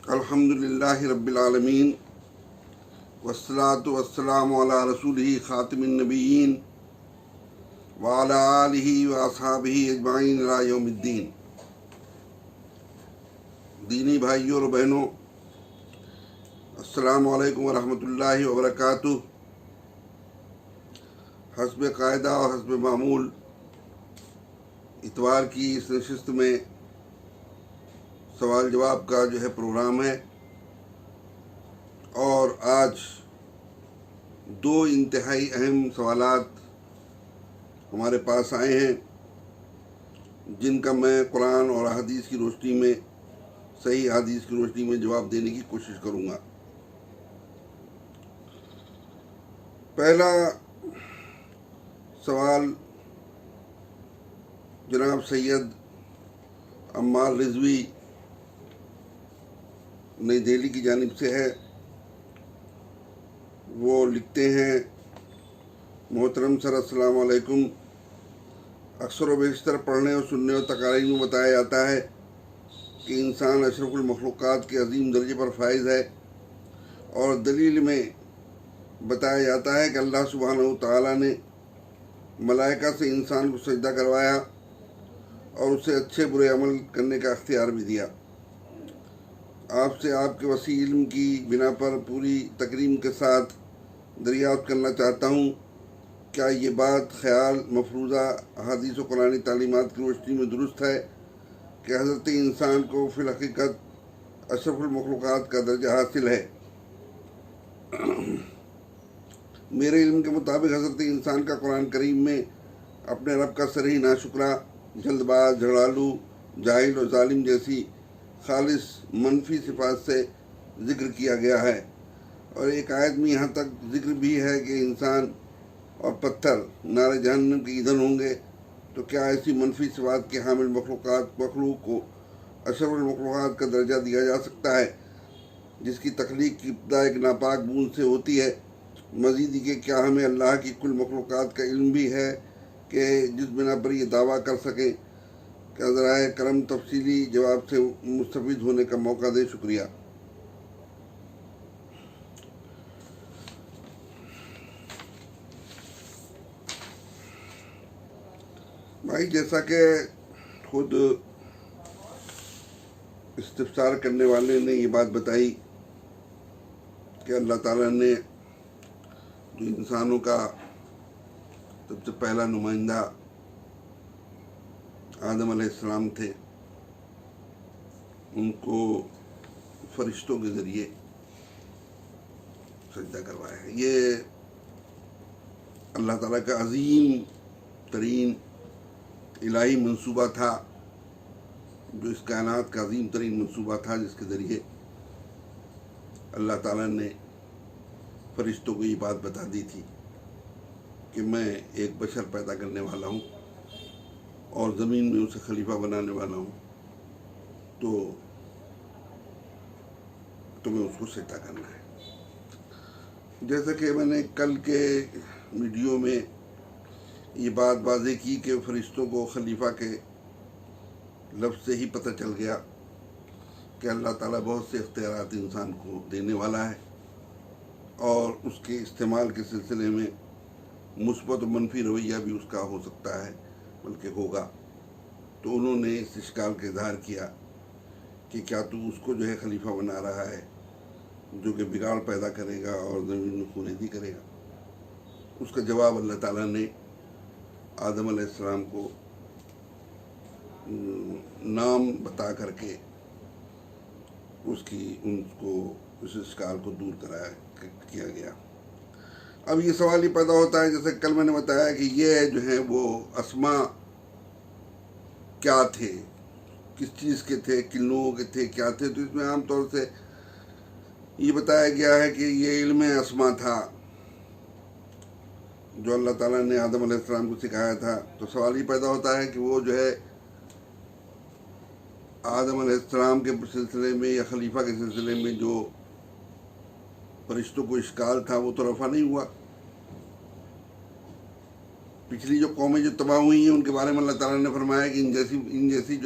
الحمدللہ رب العالمین والصلاة والسلام علی رسولہ خاتم النبیین وعلی آلہ واصحابہ اجمعین الی یوم الدین۔ دینی بھائیوں اور بہنوں، السلام علیکم ورحمۃ اللہ وبرکاتہ۔ حسب قاعدہ اور حسب معمول اتوار کی اس نشست میں سوال جواب کا پروگرام ہے، اور آج دو انتہائی اہم سوالات ہمارے پاس آئے ہیں، جن کا میں قرآن اور حدیث کی روشنی میں، صحیح حدیث کی روشنی میں جواب دینے کی کوشش کروں گا۔ پہلا سوال جناب سید عمار رضوی نئی دہلی کی جانب سے ہے۔ وہ لکھتے ہیں: محترم سر، السلام علیکم۔ اکثر و بیشتر پڑھنے اور سننے اور تقاریر میں بتایا جاتا ہے کہ انسان اشرف المخلوقات کے عظیم درجے پر فائز ہے، اور دلیل میں بتایا جاتا ہے کہ اللہ سبحانہ و تعالیٰ نے ملائکہ سے انسان کو سجدہ کروایا اور اسے اچھے برے عمل کرنے کا اختیار بھی دیا۔ آپ سے آپ کے وسیع علم کی بنا پر پوری تکریم کے ساتھ دریافت کرنا چاہتا ہوں، کیا یہ بات خیال مفروضہ احادیث و قرآنی تعلیمات کی روشنی میں درست ہے کہ حضرت انسان کو فی الحقیقت اشرف المخلوقات کا درجہ حاصل ہے؟ میرے علم کے مطابق حضرت انسان کا قرآن کریم میں اپنے رب کا صریح ناشکرہ، جلد باز، جھگڑالو، جاہل اور ظالم جیسی خالص منفی صفات سے ذکر کیا گیا ہے، اور ایک آیت میں یہاں تک ذکر بھی ہے کہ انسان اور پتھر نار جہنم کے ایندھن ہوں گے۔ تو کیا ایسی منفی صفات کے حامل مخلوق کو اشرف المخلوقات کا درجہ دیا جا سکتا ہے، جس کی تخلیق کی ابتدا ایک ناپاک بوند سے ہوتی ہے؟ مزید یہ کہ کیا ہمیں اللہ کی کل مخلوقات کا علم بھی ہے کہ جس بنا پر یہ دعویٰ کر سکیں؟ کہ ذرائع کرم تفصیلی جواب سے مستفید ہونے کا موقع دیں۔ شکریہ۔ بھائی، جیسا کہ خود استفسار کرنے والے نے یہ بات بتائی کہ اللہ تعالیٰ نے جو انسانوں کا سب سے پہلا نمائندہ آدم علیہ السلام تھے، ان کو فرشتوں کے ذریعے سجدہ کروایا ہے۔ یہ اللہ تعالیٰ کا عظیم ترین الہی منصوبہ تھا، جو اس کائنات کا عظیم ترین منصوبہ تھا، جس کے ذریعے اللہ تعالیٰ نے فرشتوں کو یہ بات بتا دی تھی کہ میں ایک بشر پیدا کرنے والا ہوں اور زمین میں اسے خلیفہ بنانے والا ہوں، تو تمہیں اس کو سجدہ کرنا ہے۔ جیسا کہ میں نے کل کے ویڈیو میں یہ بات واضح کی کہ فرشتوں کو خلیفہ کے لفظ سے ہی پتہ چل گیا کہ اللہ تعالیٰ بہت سے اختیارات انسان کو دینے والا ہے، اور اس کے استعمال کے سلسلے میں مثبت و منفی رویہ بھی اس کا ہو سکتا ہے، بلکہ ہوگا۔ تو انہوں نے اس اشکال کا اظہار کیا کہ کیا تو اس کو خلیفہ بنا رہا ہے جو کہ بگاڑ پیدا کرے گا اور زمین میں خونریزی کرے گا؟ اس کا جواب اللہ تعالیٰ نے آدم علیہ السلام کو نام بتا کر کے اس اشکال کو دور کیا گیا۔ اب یہ سوال یہ پیدا ہوتا ہے، جیسے کل میں نے بتایا کہ یہ وہ اسماء کیا تھے، کس چیز کے تھے، کن لوگوں کے تھے، کیا تھے؟ تو اس میں عام طور سے یہ بتایا گیا ہے کہ یہ علم اسماء تھا جو اللہ تعالیٰ نے آدم علیہ السلام کو سکھایا تھا۔ تو سوال یہ پیدا ہوتا ہے کہ وہ آدم علیہ السلام کے سلسلے میں یا خلیفہ کے سلسلے میں جو فرشتوں کو اشکال تھا، وہ تو رفع نہیں ہوا۔ پچھلی جو قومیں جو تباہ ہوئی ہیں، ان کے بارے میں اللہ تعالیٰ نے فرمایا کہ ان جیسی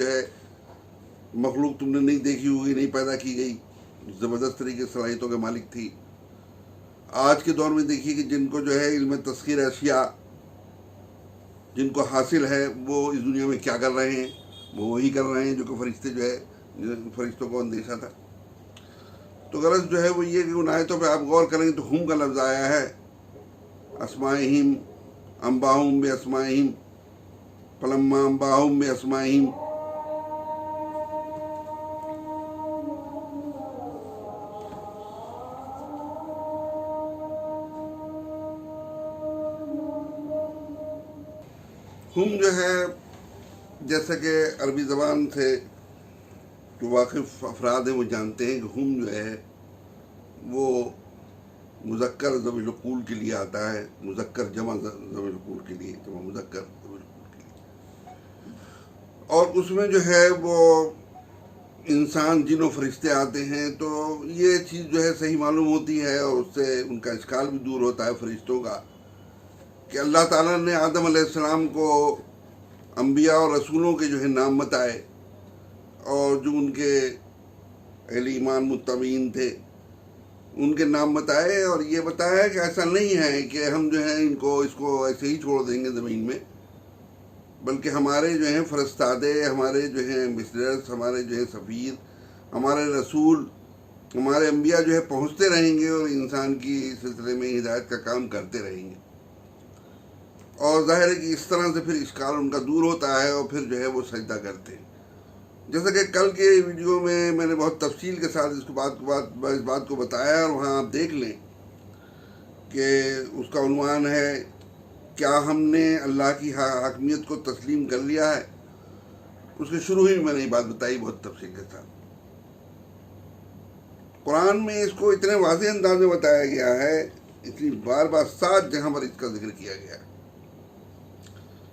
مخلوق تم نے نہیں دیکھی ہوگی، نہیں پیدا کی گئی، زبردست طریقے صلاحیتوں کے مالک تھی. آج کے دور میں دیکھیے کہ جن کو جو ہے علم تسخیر اشیاء جن کو حاصل ہے وہ اس دنیا میں کیا کر رہے ہیں، وہ وہی کر رہے ہیں جو کہ فرشتے جو ہے فرشتوں کو اندیشہ تھا. تو غرض جو ہے وہ یہ کہ ان آیتوں پہ آپ غور کریں تو ہم کا لفظ آیا ہے، اسمائہم انباہم بے اسمائہم فلما انباہم بے اسمائہم. ہم جو ہے جیسا کہ عربی زبان سے جو واقف افراد ہیں وہ جانتے ہیں کہ ہم جو ہے وہ مذکر ذوی العقول کے لیے آتا ہے، مذکر جمع ذوی العقول کے لیے، جمع مذکر ذوی العقول کے لیے. اور اس میں جو ہے وہ انسان جن و فرشتے آتے ہیں. تو یہ چیز جو ہے صحیح معلوم ہوتی ہے اور اس سے ان کا اشکال بھی دور ہوتا ہے فرشتوں کا کہ اللہ تعالیٰ نے آدم علیہ السلام کو انبیاء اور رسولوں کے جو ہے نام بتائے، اور جو ان کے اہل ایمان متبعین تھے ان کے نام بتائے، اور یہ بتایا کہ ایسا نہیں ہے کہ ہم جو ہے اس کو ایسے ہی چھوڑ دیں گے زمین میں، بلکہ ہمارے جو ہیں فرستادے، ہمارے جو ہیں مسلرس، ہمارے جو ہیں سفیر، ہمارے رسول، ہمارے انبیاء جو ہے پہنچتے رہیں گے اور انسان کی سلسلے میں ہدایت کا کام کرتے رہیں گے. اور ظاہر ہے کہ اس طرح سے پھر اشکال ان کا دور ہوتا ہے اور پھر جو ہے وہ سجدہ کرتے ہیں. جیسا کہ کل کے ویڈیو میں نے بہت تفصیل کے ساتھ اس بات کو بتایا، اور وہاں آپ دیکھ لیں کہ اس کا عنوان ہے کیا ہم نے اللہ کی حاکمیت کو تسلیم کر لیا ہے. اس کے شروع ہی میں نے یہ بات بتائی بہت تفصیل کے ساتھ. قرآن میں اس کو اتنے واضح انداز میں بتایا گیا ہے، اتنی بار 7 جگہ پر اس کا ذکر کیا گیا ہے.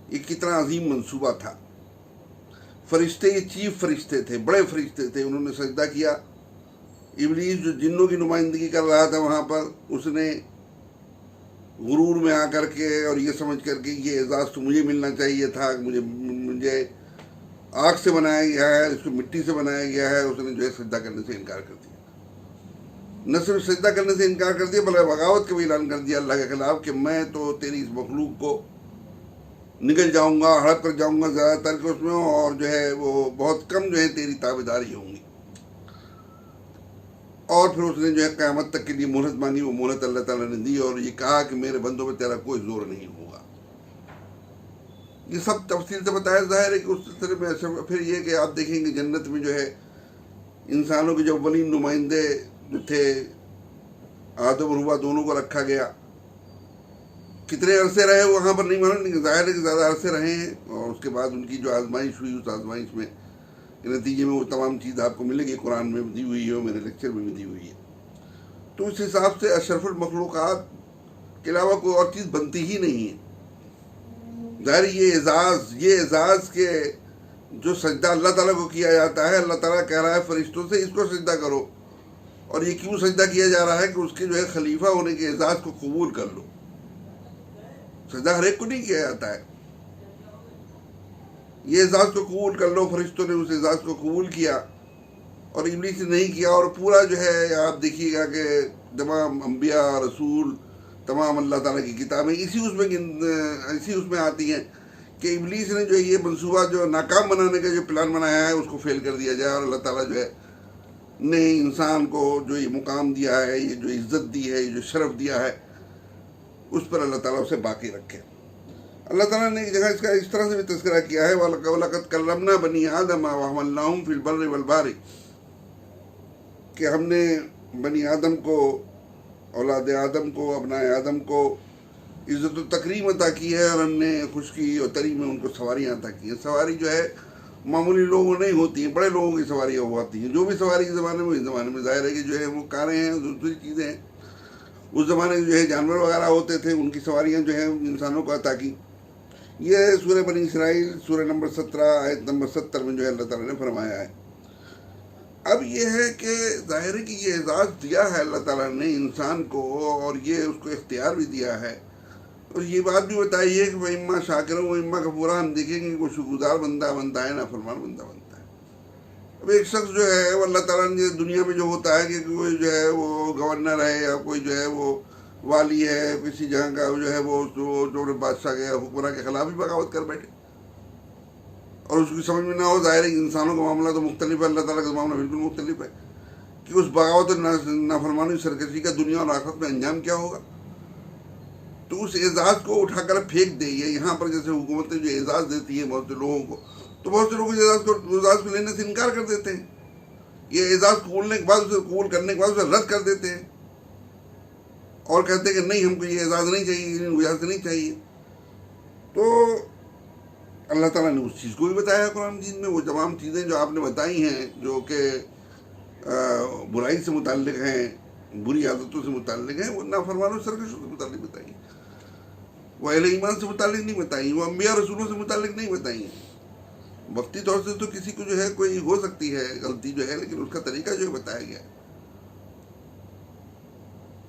یہ کتنا عظیم منصوبہ تھا. فرشتے یہ چیف فرشتے تھے، بڑے فرشتے تھے، انہوں نے سجدہ کیا. ابلیس جو جنوں کی نمائندگی کر رہا تھا وہاں پر، اس نے غرور میں آ کر کے اور یہ سمجھ کر کے یہ اعزاز تو مجھے ملنا چاہیے تھا، مجھے آگ سے بنایا گیا ہے، اس کو مٹی سے بنایا گیا ہے، اس نے جو ہے سجدہ کرنے سے انکار کر دیا. نہ صرف سجدہ کرنے سے انکار کر دیا بلکہ بغاوت کا بھی اعلان کر دیا اللہ کے خلاف کہ میں تو تیری اس مخلوق کو نکل جاؤں گا، ہڑپ کر جاؤں گا زیادہ تر کہ اس میں، اور جو ہے وہ بہت کم جو ہے تیری تابعداری ہوں گی. اور پھر اس نے جو ہے قیامت تک کے لیے مہلت مانی. وہ مہلت اللہ تعالیٰ نے دی اور یہ کہا کہ میرے بندوں پہ تیرا کوئی زور نہیں ہوگا. یہ سب تفصیل سے بتایا. ظاہر ہے کہ اس سلسلے میں پھر یہ کہ آپ دیکھیں گے جنت میں جو ہے انسانوں کے جو اولین نمائندے جو تھے آدم اور حوا دونوں کو رکھا گیا. کتنے عرصے رہے وہاں پر نہیں معلوم، لیکن ظاہر ہے کہ زیادہ عرصے رہے ہیں. اور اس کے بعد ان کی جو آزمائش ہوئی، اس آزمائش میں کے نتیجے میں وہ تمام چیز آپ کو ملے گی، قرآن میں دی ہوئی ہے اور میرے لیکچر میں بھی دی ہوئی ہے. تو اس حساب سے اشرف المخلوقات کے علاوہ کوئی اور چیز بنتی ہی نہیں ہے. ظاہر یہ اعزاز کہ جو سجدہ اللہ تعالیٰ کو کیا جاتا ہے، اللہ تعالیٰ کہہ رہا ہے فرشتوں سے اس کو سجدہ کرو. اور یہ کیوں سجدہ کیا جا رہا ہے کہ اس کے جو ہے خلیفہ ہونے کے اعزاز کو قبول کر لو. سجدہ ہر ایک کو نہیں کیا جاتا ہے. یہ اعزاز کو قبول کر لو. فرشتوں نے اس اعزاز کو قبول کیا اور ابلیس نے نہیں کیا. اور پورا جو ہے آپ دیکھیے گا کہ تمام انبیاء، رسول، تمام اللہ تعالیٰ کی کتابیں اسی اس میں آتی ہیں کہ ابلیس نے جو یہ منصوبہ جو ناکام بنانے کا جو پلان بنایا ہے اس کو فیل کر دیا جائے، اور اللہ تعالیٰ جو ہے نے انسان کو جو یہ مقام دیا ہے، یہ جو عزت دی ہے، یہ جو شرف دیا ہے، اس پر اللہ تعالیٰ اسے باقی رکھے. اللہ تعالیٰ نے ایک جگہ اس کا اس طرح سے بھی تذکرہ کیا ہے وَلَقَدْ كَرَّمْنَا بَنِي آدَمَ وَحَمَلْنَاهُمْ فِي الْبَرِّ وَالْبَحْرِ، کہ ہم نے بنی آدم کو، اولاد آدم کو، ابنائے آدم کو عزت و تکریم عطا کی ہے، اور ہم نے خشکی اور تری میں ان کو سواریاں عطا کی ہیں. سواری جو ہے معمولی لوگوں نہیں ہوتی ہیں، بڑے لوگوں کی سواریاں ہوتی ہیں. جو بھی سواری اس زمانے میں ظاہر ہے کہ جو ہے وہ کاریں ہیں، دوسری چیزیں ہیں. اس زمانے میں جو ہے جانور وغیرہ ہوتے تھے، ان کی سواریاں جو ہیں انسانوں کو عطا کی. یہ سورہ بنی اسرائیل سورہ نمبر 17 آیت نمبر 70 میں جو ہے اللہ تعالیٰ نے فرمایا ہے. اب یہ ہے کہ ظاہر ہے کہ یہ اعزاز دیا ہے اللہ تعالیٰ نے انسان کو، اور یہ اس کو اختیار بھی دیا ہے. اور یہ بات بھی بتائی ہے کہ وہ اما شاکر و اما کفورا، ہم دیکھیں گے وہ شکرگزار بندہ بنتا ہے، نافرمان بندہ بنتا ہے. اب ایک شخص جو ہے وہ اللہ تعالیٰ نے دنیا میں جو ہوتا ہے کہ کوئی جو ہے وہ گورنر ہے یا کوئی جو ہے وہ والی ہے کسی جگہ کا جو ہے وہ جو بادشاہ کے حکمراں کے خلاف ہی بغاوت کر بیٹھے اور اس کی سمجھ میں نہ ہو. ظاہر ہے کہ انسانوں کا معاملہ تو مختلف ہے, اللہ تعالیٰ کا معاملہ بالکل مختلف ہے کہ اس بغاوت اور نافرمانی سرکشی کا دنیا اور آخرت میں انجام کیا ہوگا. تو اس اعزاز کو اٹھا کر پھینک دے. یہاں پر جیسے حکومتیں جو اعزاز دیتی ہیں بہت سے لوگوں کو, تو بہت سے لوگ اعزاز کو لینے سے انکار کر دیتے ہیں. یہ اعزاز قبول کرنے کے بعد اسے رد کر دیتے ہیں اور کہتے ہیں کہ نہیں, ہم کو یہ اعزاز نہیں چاہیے, اجازت نہیں چاہیے. تو اللہ تعالیٰ نے اس چیز کو بھی بتایا قرآن مجید میں. وہ تمام چیزیں جو آپ نے بتائی ہیں جو کہ برائی سے متعلق ہیں, بری عادتوں سے متعلق ہیں, وہ نافرمانوں سرکشوں سے متعلق بتائی, وہ اہل ایمان سے متعلق نہیں بتائی, وہ انبیاء رسولوں سے متعلق نہیں بتائی. وقتی طور سے تو کسی کو جو ہے کوئی ہو سکتی ہے غلطی جو ہے, لیکن اس کا طریقہ جو ہے بتایا گیا ہے.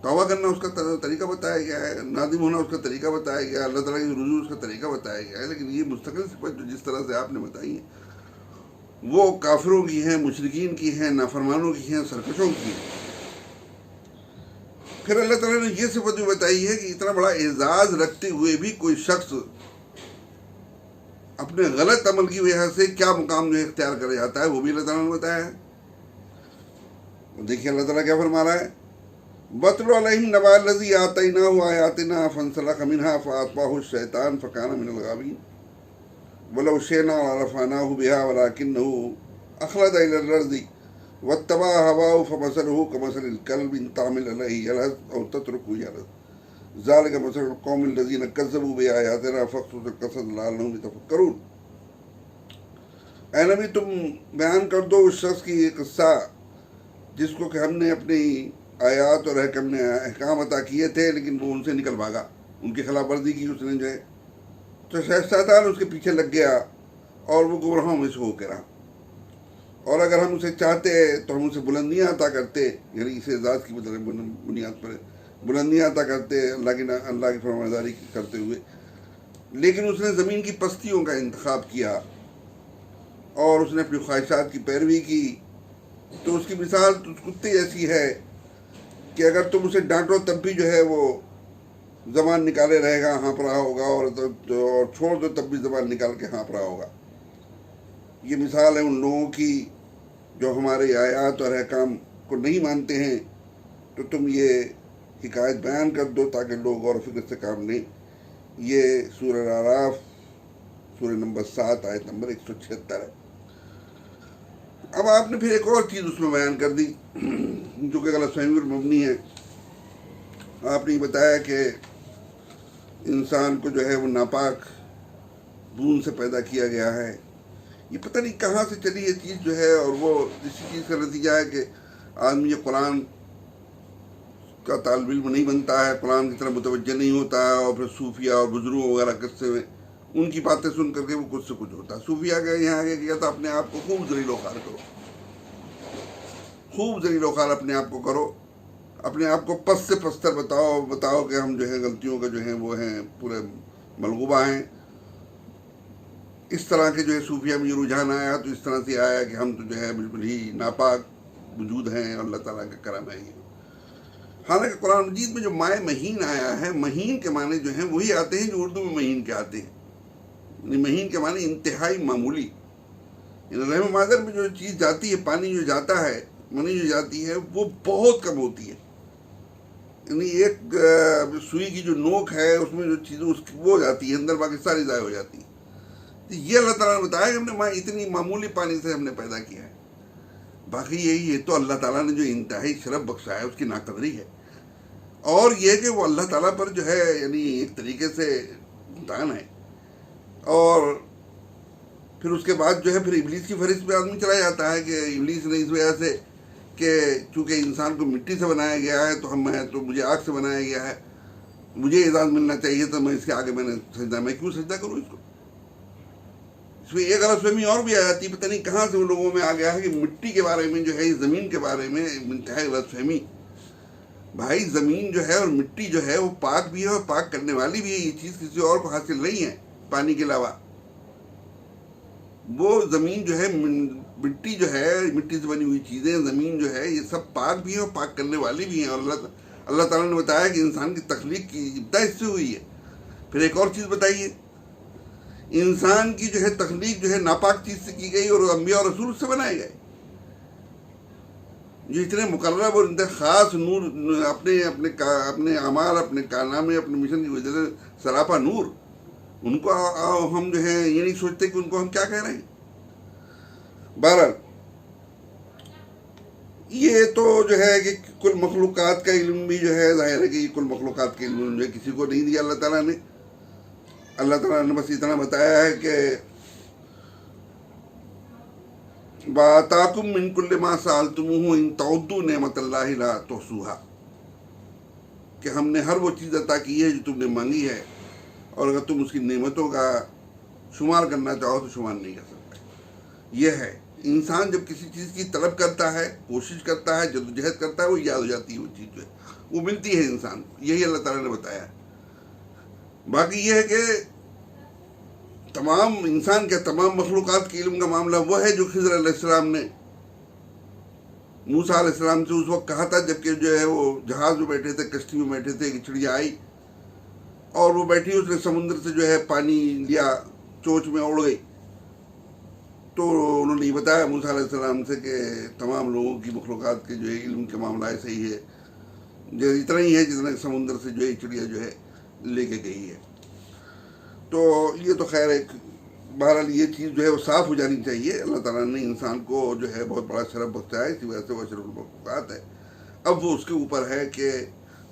توبہ کرنا اس کا طریقہ بتایا گیا ہے, نادم ہونا اس کا طریقہ بتایا گیا ہے, اللہ تعالیٰ کی رجوع اس کا طریقہ بتایا گیا ہے. لیکن یہ مستقل صفت جو جس طرح سے آپ نے بتائی ہیں وہ کافروں کی ہیں, مشرکین کی ہیں, نافرمانوں کی ہیں, سرکشوں کی ہیں. پھر اللہ تعالیٰ نے یہ صفت بھی بتائی ہے کہ اتنا بڑا اعزاز رکھتے ہوئے بھی کوئی شخص اپنے غلط عمل کی وجہ سے کیا مقام جو اختیار کر جاتا ہے, وہ بھی اللہ تعالیٰ نے بتایا ہے. دیکھیے اللہ تعالیٰ کیا فرما رہا ہے, وَاتْلُ عَلَيْهِمْ نَبَأَ الَّذِي آتَيْنَاهُ آيَاتِنَا فَانْسَلَخَ مِنْهَا فَأَتْبَعَهُ الشَّيْطَانُ فَكَانَ مِنَ الْغَاوِينَ وَلَوْ شِئْنَا لَرَفَعْنَاهُ بِهَا وَلَكِنَّهُ أَخْلَدَ إِلَى الْأَرْضِ وَاتَّبَعَ هَوَاهُ فَمَثَلُهُ كَمَثَلِ الْكَلْبِ إِن تَحْمِلْ عَلَيْهِ يَلْهَثْ أَوْ تَتْرُكْهُ يَلْهَث ذَلِكَ مَثَلُ الْقَوْمِ الَّذِينَ كَذَّبُوا بِآيَاتِنَا فَاقْصُصِ الْقَصَصَ لَعَلَّهُمْ يَتَفَكَّرُونَ. اے نبی تم بیان کر دو اس شخص کی یہ قصہ جس کو کہ ہم نے اپنی آیات اور احکام عطا کیے تھے لیکن وہ ان سے نکل بھاگا, ان کی خلاف ورزی کی اس نے جو ہے, تو شیطان اس کے پیچھے لگ گیا اور وہ گمراہوں میں سے ہو کے رہا. اور اگر ہم اسے چاہتے تو ہم اسے بلندیاں عطا کرتے, یعنی اس اعزاز کی بنیاد پر بلندیاں عطا کرتے اللہ کی فرمانبرداری کرتے ہوئے, لیکن اس نے زمین کی پستیوں کا انتخاب کیا اور اس نے اپنی خواہشات کی پیروی کی. تو اس کی مثال اس کتے جیسی ہے کہ اگر تم اسے ڈانٹو تب بھی جو ہے وہ زبان نکالے رہے گا, ہانپ رہا ہوگا, اور چھوڑ دو تب بھی زبان نکال کے ہانپ رہا ہوگا. یہ مثال ہے ان لوگوں کی جو ہمارے آیات اور احکام کو نہیں مانتے ہیں. تو تم یہ حکایت بیان کر دو تاکہ لوگ غور و فکر سے کام لیں. یہ سورہ اعراف سورہ نمبر 7 آیت نمبر 176 ہے. اب آپ نے پھر ایک اور چیز اس میں بیان کر دی جو کہ غلط فہمی پر مبنی ہے. آپ نے یہ بتایا کہ انسان کو جو ہے وہ ناپاک بون سے پیدا کیا گیا ہے. یہ پتہ نہیں کہاں سے چلی یہ چیز جو ہے, اور وہ اسی چیز کا نتیجہ ہے کہ آدمی یہ قرآن کا طالب علم نہیں بنتا ہے, قرآن کی طرف متوجہ نہیں ہوتا ہے, اور پھر صوفیہ اور بزرگوں وغیرہ قصے میں ان کی باتیں سن کر کے وہ کچھ سے کچھ ہوتا ہے. صوفیہ کے یہاں آگے کیا تھا, اپنے آپ کو خوب ذلیل و خوار کرو, خوب ذلیل و خوار اپنے آپ کو کرو, اپنے آپ کو پس سے پستر بتاؤ کہ ہم جو ہے غلطیوں کا جو ہیں وہ ہیں پورے ملغوبہ ہیں. اس طرح کے جو ہے صوفیہ میں یہ رجحان آیا, تو اس طرح سے آیا کہ ہم تو جو ہے بالکل ہی ناپاک وجود ہیں, اللہ تعالیٰ کا کرم ہے. حالانکہ قرآن مجید میں جو مائع مہین آیا ہے, مہین کے معنی جو ہیں وہی آتے ہیں جو اردو میں مہین کے آتے ہیں. یعنی مہین کے معنی انتہائی معمولی. یعنی رحم مادر میں جو چیز جاتی ہے, پانی جو جاتا ہے, منی جو جاتی ہے, وہ بہت کم ہوتی ہے. یعنی ایک سوئی کی جو نوک ہے اس میں جو چیزیں وہ جاتی ہے اندر, باقی ساری ضائع ہو جاتی ہے. تو یہ اللہ تعالیٰ نے بتایا کہ ہم نے اتنی معمولی پانی سے ہم نے پیدا کیا ہے. باقی یہی ہے تو اللہ تعالیٰ نے جو انتہائی شرف بخشا ہے اس کی ناقدری ہے. اور یہ کہ وہ اللہ تعالیٰ پر جو ہے یعنی ایک طریقے سے امتحان ہے. اور پھر اس کے بعد جو ہے پھر ابلیس کی فہرست پہ آدمی چلا جاتا ہے کہ ابلیس نے اس وجہ سے کہ چونکہ انسان کو مٹی سے بنایا گیا ہے تو مجھے آگ سے بنایا گیا ہے, مجھے اعزاز ملنا چاہیے, تو میں اس کے آگے میں نے سجدہ, میں کیوں سجدہ کروں اس کو. اس میں ایک غلط فہمی اور بھی آ جاتی ہے, پتہ نہیں کہاں سے ان لوگوں میں آ گیا ہے کہ مٹی کے بارے میں جو ہے, زمین کے بارے میں انتہائی غلط فہمی. بھائی زمین جو ہے اور مٹی جو ہے وہ پاک بھی ہے اور پاک کرنے والی بھی ہے. یہ چیز کسی اور کو حاصل نہیں ہے پانی کے علاوہ. وہ زمین جو ہے مٹی جو ہے، مٹی سے بنی ہوئی چیزیں، زمین جو ہے، یہ سب پاک بھی ہیں اور پاک کرنے والی بھی ہیں، اور اللہ تعالیٰ نے بتایا کہ انسان کی تخلیق کی ابتدا اس سے ہوئی ہے۔ پھر ایک اور چیز بتائیے، انسان کی جو ہے تخلیق جو ہے ناپاک چیز سے کی گئی، اور انبیاء اور رسول سے بنائے گئے، جو اتنے مقرب اور اتنے خاص نور، اپنے اعمال، اپنے کارنامے، اپنے مشن کی وجہ سے سراپا نور، ان کو ہم جو ہے یہ نہیں سوچتے کہ ان کو ہم کیا کہہ رہے ہیں۔ بہرحال یہ تو جو ہے کہ کل مخلوقات کا علم بھی جو ہے، ظاہر ہے کہ یہ کل مخلوقات کے علم جو ہے کسی کو نہیں دیا اللہ تعالیٰ نے۔ اللہ تعالیٰ نے بس اتنا بتایا ہے کہ بَآتَاكُم مِّن كُلِّ مَا سَأَلْتُمُوهُ إِن تَعُدُّوا نِعْمَتَ اللَّهِ لَا تُحْصُوهَا، کہ ہم نے ہر وہ چیز عطا کی ہے جو تم نے مانگی ہے، اور اگر تم اس کی نعمتوں کا شمار کرنا چاہو تو شمار نہیں کر سکتے۔ یہ ہے انسان جب کسی چیز کی طلب کرتا ہے، کوشش کرتا ہے، جدوجہد کرتا ہے، وہ یاد ہو جاتی ہے، وہ چیز جو ہے وہ ملتی ہے انسان کو، یہی اللہ تعالیٰ نے بتایا ہے۔ باقی یہ ہے کہ تمام انسان کے تمام مخلوقات کے علم کا معاملہ وہ ہے جو خضر علیہ السلام نے موسیٰ علیہ السلام سے اس وقت کہا تھا، جبکہ جو ہے وہ جہاز میں بیٹھے تھے، کشتی میں بیٹھے تھے، کہ چڑیا آئی اور وہ بیٹھی، اس نے سمندر سے جو ہے پانی لیا، چونچ میں اڑ گئی۔ تو انہوں نے یہ بتایا موسیٰ علیہ السلام سے کہ تمام لوگوں کی مخلوقات کے جو ہے علم کے معاملہ ایسے ہی ہے، جو اتنا ہی ہے جتنا سمندر سے جو ہے چڑیا جو ہے لے کے گئی ہے۔ تو یہ تو خیر ایک، بہرحال یہ چیز جو ہے وہ صاف ہو جانی چاہیے۔ اللہ تعالیٰ نے انسان کو جو ہے بہت بڑا شرف بخشا ہے، اسی وجہ سے وہ اشرف المخلوقات ہے۔ اب وہ اس کے اوپر ہے کہ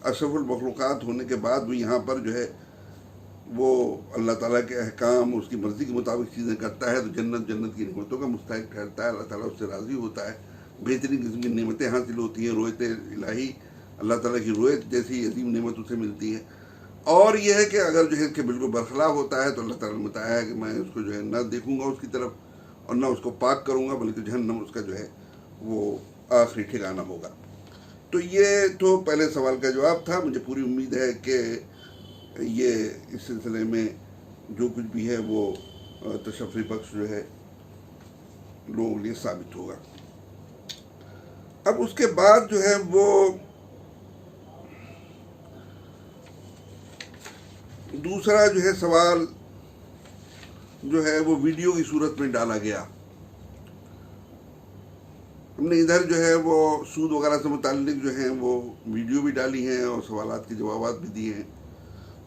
اشرف المخلوقات ہونے کے بعد بھی یہاں پر جو ہے وہ اللہ تعالیٰ کے احکام، اس کی مرضی کے مطابق چیزیں کرتا ہے، تو جنت کی نعمتوں کا مستحق ٹھہرتا ہے، اللہ تعالیٰ اس سے راضی ہوتا ہے، بہترین قسم کی نعمتیں حاصل ہوتی ہیں، رویت الہی، اللہ تعالیٰ کی رویت جیسی عظیم نعمت اسے ملتی ہے۔ اور یہ ہے کہ اگر جو ہے اس کے بالکل برخلاف ہوتا ہے تو اللہ تعالیٰ نے بتایا ہے کہ میں اس کو جو ہے نہ دیکھوں گا اس کی طرف، اور نہ اس کو پاک کروں گا، بلکہ جہنم اس کا جو ہے وہ آخری ٹھکانہ ہوگا۔ تو یہ تو پہلے سوال کا جواب تھا۔ مجھے پوری امید ہے کہ یہ اس سلسلے میں جو کچھ بھی ہے وہ تشفی بخش جو ہے لوگوں کے لیے ثابت ہوگا۔ اب اس کے بعد جو ہے وہ دوسرا جو ہے سوال جو ہے وہ ویڈیو کی صورت میں ڈالا گیا۔ ہم نے ادھر جو ہے وہ سود وغیرہ سے متعلق جو ہیں وہ ویڈیو بھی ڈالی ہیں اور سوالات کے جوابات بھی دیے ہیں۔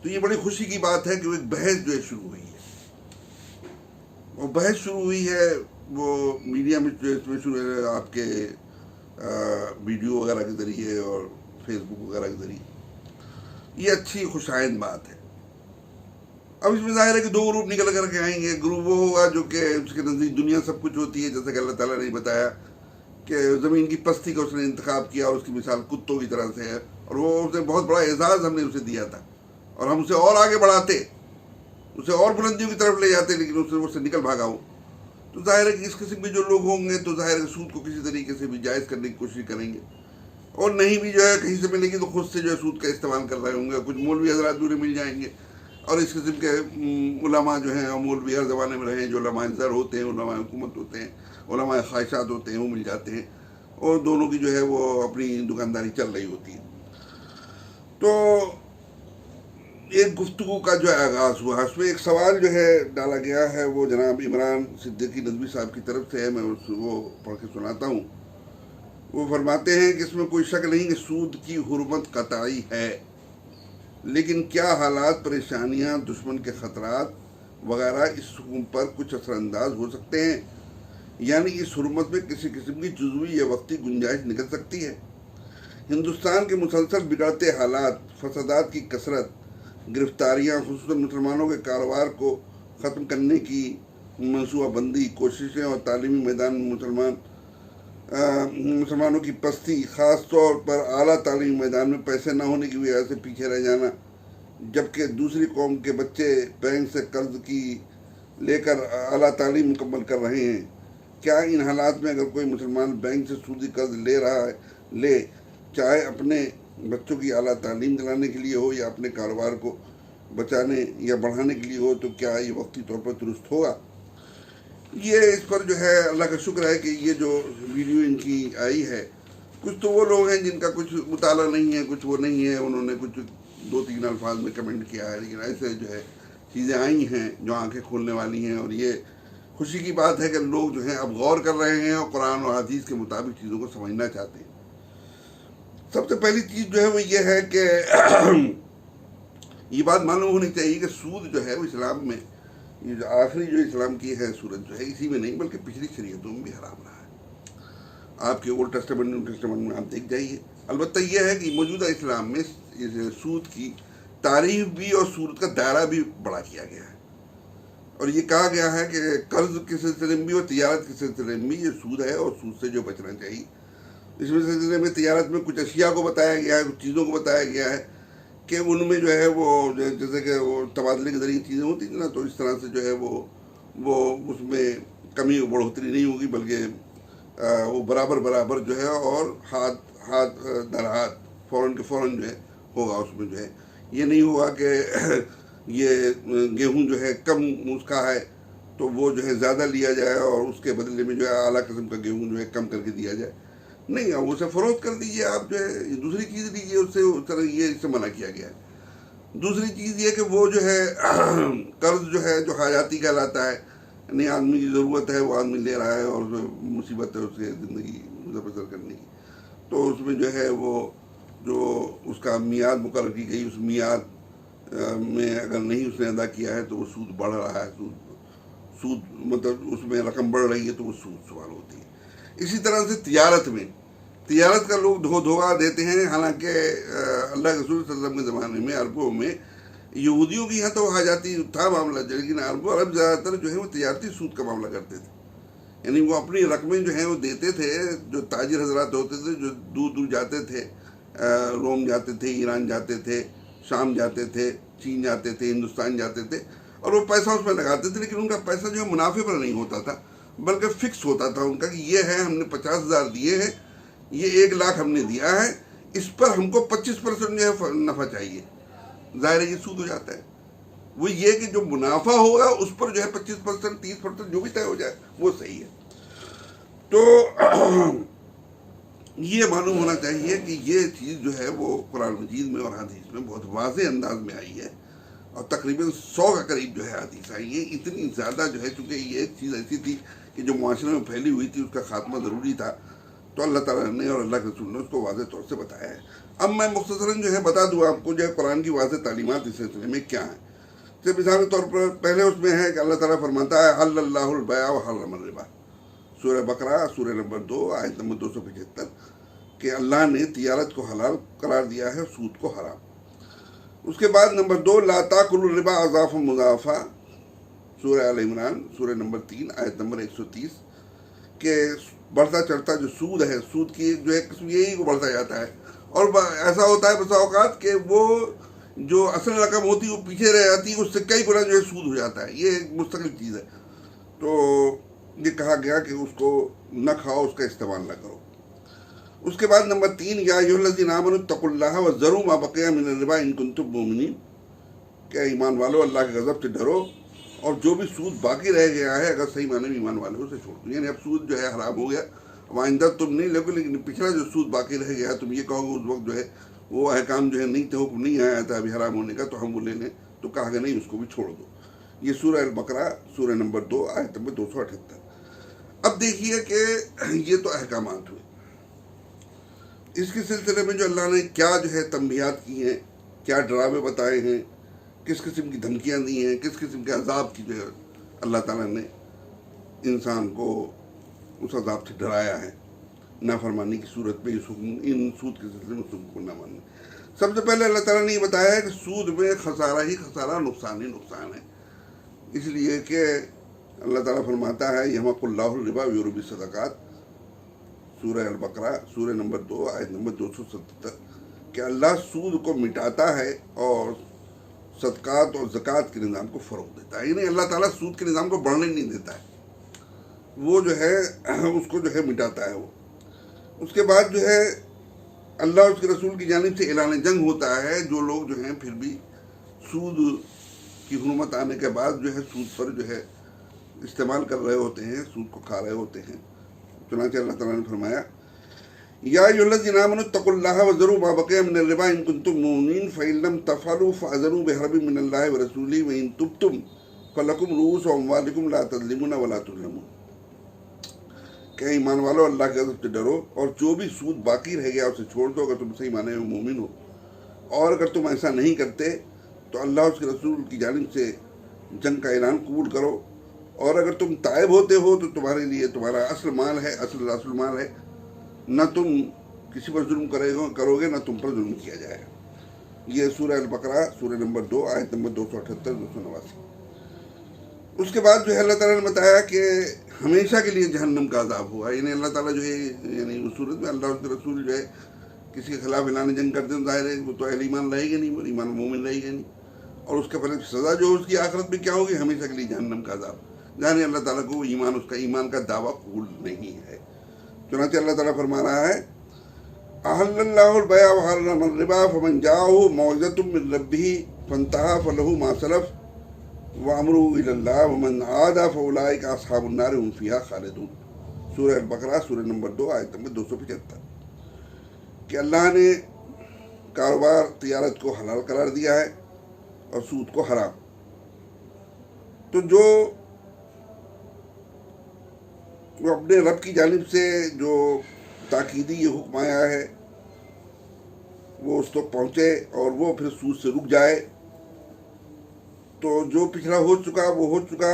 تو یہ بڑی خوشی کی بات ہے کہ وہ ایک بحث جو ہے شروع ہوئی ہے، وہ بحث شروع ہوئی ہے، وہ میڈیا میں جو اس میں شروع ہے، آپ کے ویڈیو وغیرہ کے ذریعے اور فیس بک وغیرہ کے ذریعے۔ یہ اچھی خوشائند بات ہے۔ اب اس میں ظاہر ہے کہ دو گروپ نکل کر کے آئیں گے۔ گروپ وہ ہوگا جو کہ اس کے نزدیک دنیا سب کچھ ہوتی ہے، جیسا کہ اللہ تعالیٰ نے بتایا کہ زمین کی پستی کا اس نے انتخاب کیا، اور اس کی مثال کتوں کی طرح سے ہے، اور وہ اسے بہت بڑا اعزاز ہم نے اسے دیا تھا، اور ہم اسے اور آگے بڑھاتے، اسے اور بلندیوں کی طرف لے جاتے، لیکن اس سے نکل بھاگا ہوں۔ تو ظاہر ہے کہ اس قسم کے جو لوگ ہوں گے تو ظاہر ہے کہ سود کو کسی طریقے سے بھی جائز کرنے کی کوشش کریں گے، اور نہیں بھی جو ہے کہیں سے ملے گی تو خود سے جو ہے سود کا استعمال کر رہے ہوں گے۔ کچھ مولوی حضرات بھی مل جائیں گے، اور اس قسم کے علماء جو ہیں، مولوی ہر زمانے میں رہے ہیں، جو علماء زر ہوتے ہیں، علماء حکومت ہوتے ہیں، علماء خواہشات ہوتے ہیں، وہ مل جاتے ہیں، اور دونوں کی جو ہے وہ اپنی دکانداری چل رہی ہوتی ہے۔ تو ایک گفتگو کا جو آغاز ہوا، اس میں ایک سوال جو ہے ڈالا گیا ہے، وہ جناب عمران صدیقی ندوی صاحب کی طرف سے ہے، میں وہ پڑھ کے سناتا ہوں۔ وہ فرماتے ہیں کہ اس میں کوئی شک نہیں کہ سود کی حرمت قطعی ہے، لیکن کیا حالات، پریشانیاں، دشمن کے خطرات وغیرہ اس حکم پر کچھ اثر انداز ہو سکتے ہیں، یعنی اس حرمت میں کسی قسم کی جزوی یا وقتی گنجائش نکل سکتی ہے۔ ہندوستان کے مسلسل بگڑتے حالات، فسادات کی کثرت، گرفتاریاں، خصوصاً مسلمانوں کے کاروبار کو ختم کرنے کی منصوبہ بندی، کوششیں، اور تعلیمی میدان میں مسلمانوں کی پستی، خاص طور پر اعلیٰ تعلیمی میدان میں پیسے نہ ہونے کی وجہ سے پیچھے رہ جانا، جبکہ دوسری قوم کے بچے بینک سے قرض کی لے کر اعلیٰ تعلیم مکمل کر رہے ہیں۔ کیا ان حالات میں اگر کوئی مسلمان بینک سے سودی قرض لے چاہے اپنے بچوں کی اعلیٰ تعلیم دلانے کے لیے ہو یا اپنے کاروبار کو بچانے یا بڑھانے کے لیے ہو، تو کیا یہ وقتی طور پر درست ہوگا؟ یہ اس پر جو ہے اللہ کا شکر ہے کہ یہ جو ویڈیو ان کی آئی ہے، کچھ تو وہ لوگ ہیں جن کا کچھ مطالعہ نہیں ہے، کچھ وہ نہیں ہے، انہوں نے کچھ 2-3 الفاظ میں کمنٹ کیا ہے، لیکن ایسے جو ہے چیزیں آئی ہیں جو آنکھیں کھولنے والی ہیں، اور یہ خوشی کی بات ہے کہ لوگ جو ہیں اب غور کر رہے ہیں اور قرآن و حدیث کے مطابق چیزوں کو سمجھنا چاہتے ہیں۔ سب سے پہلی چیز جو ہے وہ یہ ہے کہ یہ بات معلوم ہونی چاہیے کہ سود جو ہے وہ اسلام میں، یہ جو آخری جو اسلام کی ہے صورت جو ہے، اسی میں نہیں بلکہ پچھلی شریعتوں میں بھی حرام رہا ہے۔ آپ کے اولڈ ٹیسٹمنٹ نیو ٹیسٹمنٹ میں آپ دیکھ جائیے۔ البتہ یہ ہے کہ موجودہ اسلام میں سود کی تعریف بھی اور سود کا دائرہ بھی بڑا کیا گیا ہے، اور یہ کہا گیا ہے کہ قرض کے سلسلے میں بھی اور تجارت کے سلسلے میں بھی یہ سود ہے اور سود سے جو بچنا چاہیے۔ اس میں سلسلے میں تجارت میں کچھ اشیاء کو بتایا گیا ہے، کچھ چیزوں کو بتایا گیا ہے کہ ان میں جو ہے وہ جیسے کہ وہ تبادلے کے ذریعے چیزیں ہوتی ہیں نا، تو اس طرح سے جو ہے وہ اس میں کمی و بڑھوتری نہیں ہوگی، بلکہ وہ برابر برابر جو ہے اور ہاتھ در ہاتھ فوراً کے فوراً جو ہے ہوگا۔ اس میں جو ہے یہ نہیں ہوگا کہ یہ گیہوں جو ہے کم اس کا ہے تو وہ جو ہے زیادہ لیا جائے اور اس کے بدلے میں جو ہے اعلیٰ قسم کا گیہوں جو ہے کم کر کے دیا جائے، نہیں، اب اسے فروخت کر دیجیے، آپ جو ہے دوسری چیز لیجیے اس سے، اس طرح یہ اس سے منع کیا گیا ہے۔ دوسری چیز یہ کہ وہ جو ہے قرض جو ہے جو حاجاتی کہلاتا ہے، یعنی آدمی کی ضرورت ہے وہ آدمی لے رہا ہے اور مصیبت ہے اس کے زندگی بسر کرنے کی، تو اس میں جو ہے وہ جو اس کا میعاد مقرر کی گئی، اس میعاد میں اگر نہیں اس نے ادا کیا ہے تو وہ سود بڑھ رہا ہے، سود مطلب اس میں رقم بڑھ رہی ہے تو وہ سود سوال ہوتی ہے۔ اسی طرح سے تجارت کا لوگ دھوکہ دیتے ہیں، حالانکہ اللہ کے رسول صلی اللہ علیہ وسلم کے زمانے میں عربوں میں یہودیوں کی یہاں تو حاجاتی تھا معاملہ، لیکن عرب زیادہ تر جو ہے وہ تجارتی سود کا معاملہ کرتے تھے، یعنی وہ اپنی رقمیں جو ہیں وہ دیتے تھے، جو تاجر حضرات ہوتے تھے جو دور دور جاتے تھے، روم جاتے تھے، ایران جاتے تھے، شام جاتے تھے، چین جاتے تھے، ہندوستان جاتے تھے، اور وہ پیسہ اس میں لگاتے تھے، لیکن ان کا پیسہ جو ہے منافع پر نہیں ہوتا تھا بلکہ فکس ہوتا تھا ان کا، کہ یہ ہے ہم نے 50,000 دیے ہیں، یہ 1,00,000 ہم نے دیا ہے، اس پر ہم کو 25% جو ہے نفع چاہیے، ظاہر ہے یہ سود ہو جاتا ہے۔ وہ یہ کہ جو منافع ہوگا اس پر جو ہے 25%، 30% جو بھی طے ہو جائے وہ صحیح ہے۔ تو یہ معلوم ہونا چاہیے کہ یہ چیز جو ہے وہ قرآن مجید میں اور حدیث میں بہت واضح انداز میں آئی ہے، اور تقریباً 100 کے قریب جو ہے حدیث آئی ہے، اتنی زیادہ جو ہے، چونکہ یہ ایک چیز ایسی تھی کہ جو معاشرے میں پھیلی ہوئی تھی، اس کا خاتمہ ضروری تھا، تو اللہ تعالیٰ نے اور اللہ کے رسول نے اس کو واضح طور سے بتایا ہے۔ اب میں مختصراً جو ہے بتا دوں آپ کو جو ہے قرآن کی واضح تعلیمات اس سلسلے میں کیا ہیں۔ صرف مثال کے طور پر پہلے اس میں ہے کہ اللہ تعالیٰ فرماتا ہے حل اللہ البیع وحرم الربا، سورہ بقرہ سورہ نمبر 2 آیت نمبر 275، کہ اللہ نے تجارت کو حلال قرار دیا ہے، سود کو حرام۔ اس کے بعد نمبر 2 لا تاکلوا الربا اضعافا مضاعفا، سورہ آل عمران سورہ نمبر 3 آیت نمبر 130، کہ بڑھتا چڑھتا جو سود ہے، سود کی جو ہے قسم یہی کو بڑھتا جاتا ہے، اور ایسا ہوتا ہے بسا اوقات کہ وہ جو اصل رقم ہوتی ہے وہ پیچھے رہ جاتی ہے، اس سے کئی گنا جو ہے سود ہو جاتا ہے، یہ ایک مستقل چیز ہے۔ تو یہ کہا گیا کہ اس کو نہ کھاؤ، اس کا استعمال نہ کرو۔ اس کے بعد نمبر 3 یا ایھا الذین آمنوا اتقوا اللہ وذروا ما بقی من الربا ان کنتم مؤمنین، کہ ایمان والو اللہ کے غضب سے ڈرو، اور جو بھی سود باقی رہ گیا ہے اگر صحیح معنی میں ایمان والے اسے چھوڑ دو، یعنی اب سود جو ہے حرام ہو گیا، اب آئندہ تم نہیں لگو، لیکن پچھلا جو سود باقی رہ گیا تم یہ کہو گے اس وقت جو ہے وہ احکام جو ہے نہیں تھے، حکم نہیں آیا تھا ابھی حرام ہونے کا، تو ہم وہ لے لیں، تو کہا کہ نہیں اس کو بھی چھوڑ دو۔ یہ سورہ البقرہ سورہ نمبر 2 آیت نمبر 278۔ اب دیکھیے کہ یہ تو احکامات ہوئے، اس کے سلسلے میں جو اللہ نے کیا جو ہے تنبیہات کی ہیں، کیا ڈراوے بتائے ہیں، کس قسم کی دھمکیاں دی ہیں، کس قسم کے عذاب کی جو ہے اللہ تعالیٰ نے انسان کو اس عذاب سے ڈرایا ہے نافرمانی کی صورت میں، ان سود کے سلسلے میں اس کو نہ ماننا۔ سب سے پہلے اللہ تعالیٰ نے یہ بتایا ہے کہ سود میں خسارہ ہی خسارہ، نقصان ہی نقصان ہے، اس لیے کہ اللہ تعالیٰ فرماتا ہے یمحق اللہ الربا ویربی الصدقات، سورہ البقرہ سورہ نمبر 2 آیت نمبر 277، کہ اللہ سود کو مٹاتا ہے اور صدقات اور زکوٰۃ کے نظام کو فروغ دیتا ہے، یعنی اللہ تعالیٰ سود کے نظام کو بڑھنے نہیں دیتا ہے، وہ جو ہے اس کو جو ہے مٹاتا ہے وہ۔ اس کے بعد جو ہے اللہ اس کے رسول کی جانب سے اعلان جنگ ہوتا ہے، جو لوگ جو ہیں پھر بھی سود کی حرمت آنے کے بعد جو ہے سود پر جو ہے استعمال کر رہے ہوتے ہیں، سود کو کھا رہے ہوتے ہیں۔ چنانچہ اللہ تعالیٰ نے فرمایا یا ایھا الذین آمنوا اتقوا اللہ وذروا ما بقی من الربا ان کنتم مؤمنین فإن لم تفعلوا فأذنوا بحرب من اللہ ورسولہ وإن تبتم فلکم رؤوس اموالکم لا تظلمون ولا تظلمون۔ کہ ایمان والو اللہ کے غضب سے ڈرو اور جو بھی سود باقی رہ گیا اسے چھوڑ دو اگر تم صحیح معنی میں مومن ہو، اور اگر تم ایسا نہیں کرتے تو اللہ اور اس کے رسول کی جانب سے جنگ کا اعلان قبول کرو، اور اگر تم تائب ہوتے ہو تو تمہارے لیے تمہارا اصل مال ہے، اصل رأس المال ہے، نہ تم کسی پر ظلم کرو گے، نہ تم پر ظلم کیا جائے گا۔ یہ سورہ البقرہ سورہ نمبر 2 آیت نمبر 278 289۔ اس کے بعد جو ہے اللہ تعالیٰ نے بتایا کہ ہمیشہ کے لیے جہنم کا عذاب ہوا، یعنی اللہ تعالیٰ جو ہے یعنی اس صورت میں اللہ اور اس کے رسول جو ہے کسی کے خلاف اعلان جنگ کرتے ہیں، ظاہر ہے وہ تو اہل ایمان رہے گا نہیں، وہ ایمان مومن رہے گا نہیں، اور اس کا پھر سزا جو اس کی آخرت میں کیا ہوگی، ہمیشہ کے لیے جہنم کا عذاب۔ یعنی اللہ تعالیٰ کو ایمان، اس کا ایمان کا دعویٰ قبول نہیں ہے۔ چنانچہ اللہ تعالیٰ فرما رہا ہے احل اللہ البیع وحرم الربا فمن جاءہ موعظۃ من ربہ فانتہی فلہ ما سلف وامرہ الی اللہ ومن عاد فاولئک اصحاب النار هم فیہا خالدون۔ سورہ البقرہ سورہ نمبر 2 آیت نمبر 275۔ کہ اللہ نے کاروبار تجارت کو حلال قرار دیا ہے اور سود کو حرام۔ تو جو اپنے رب کی جانب سے جو تاکیدی یہ حکم آیا ہے وہ اس تک پہنچے اور وہ پھر سود سے رک جائے، تو جو پچھلا ہو چکا وہ ہو چکا،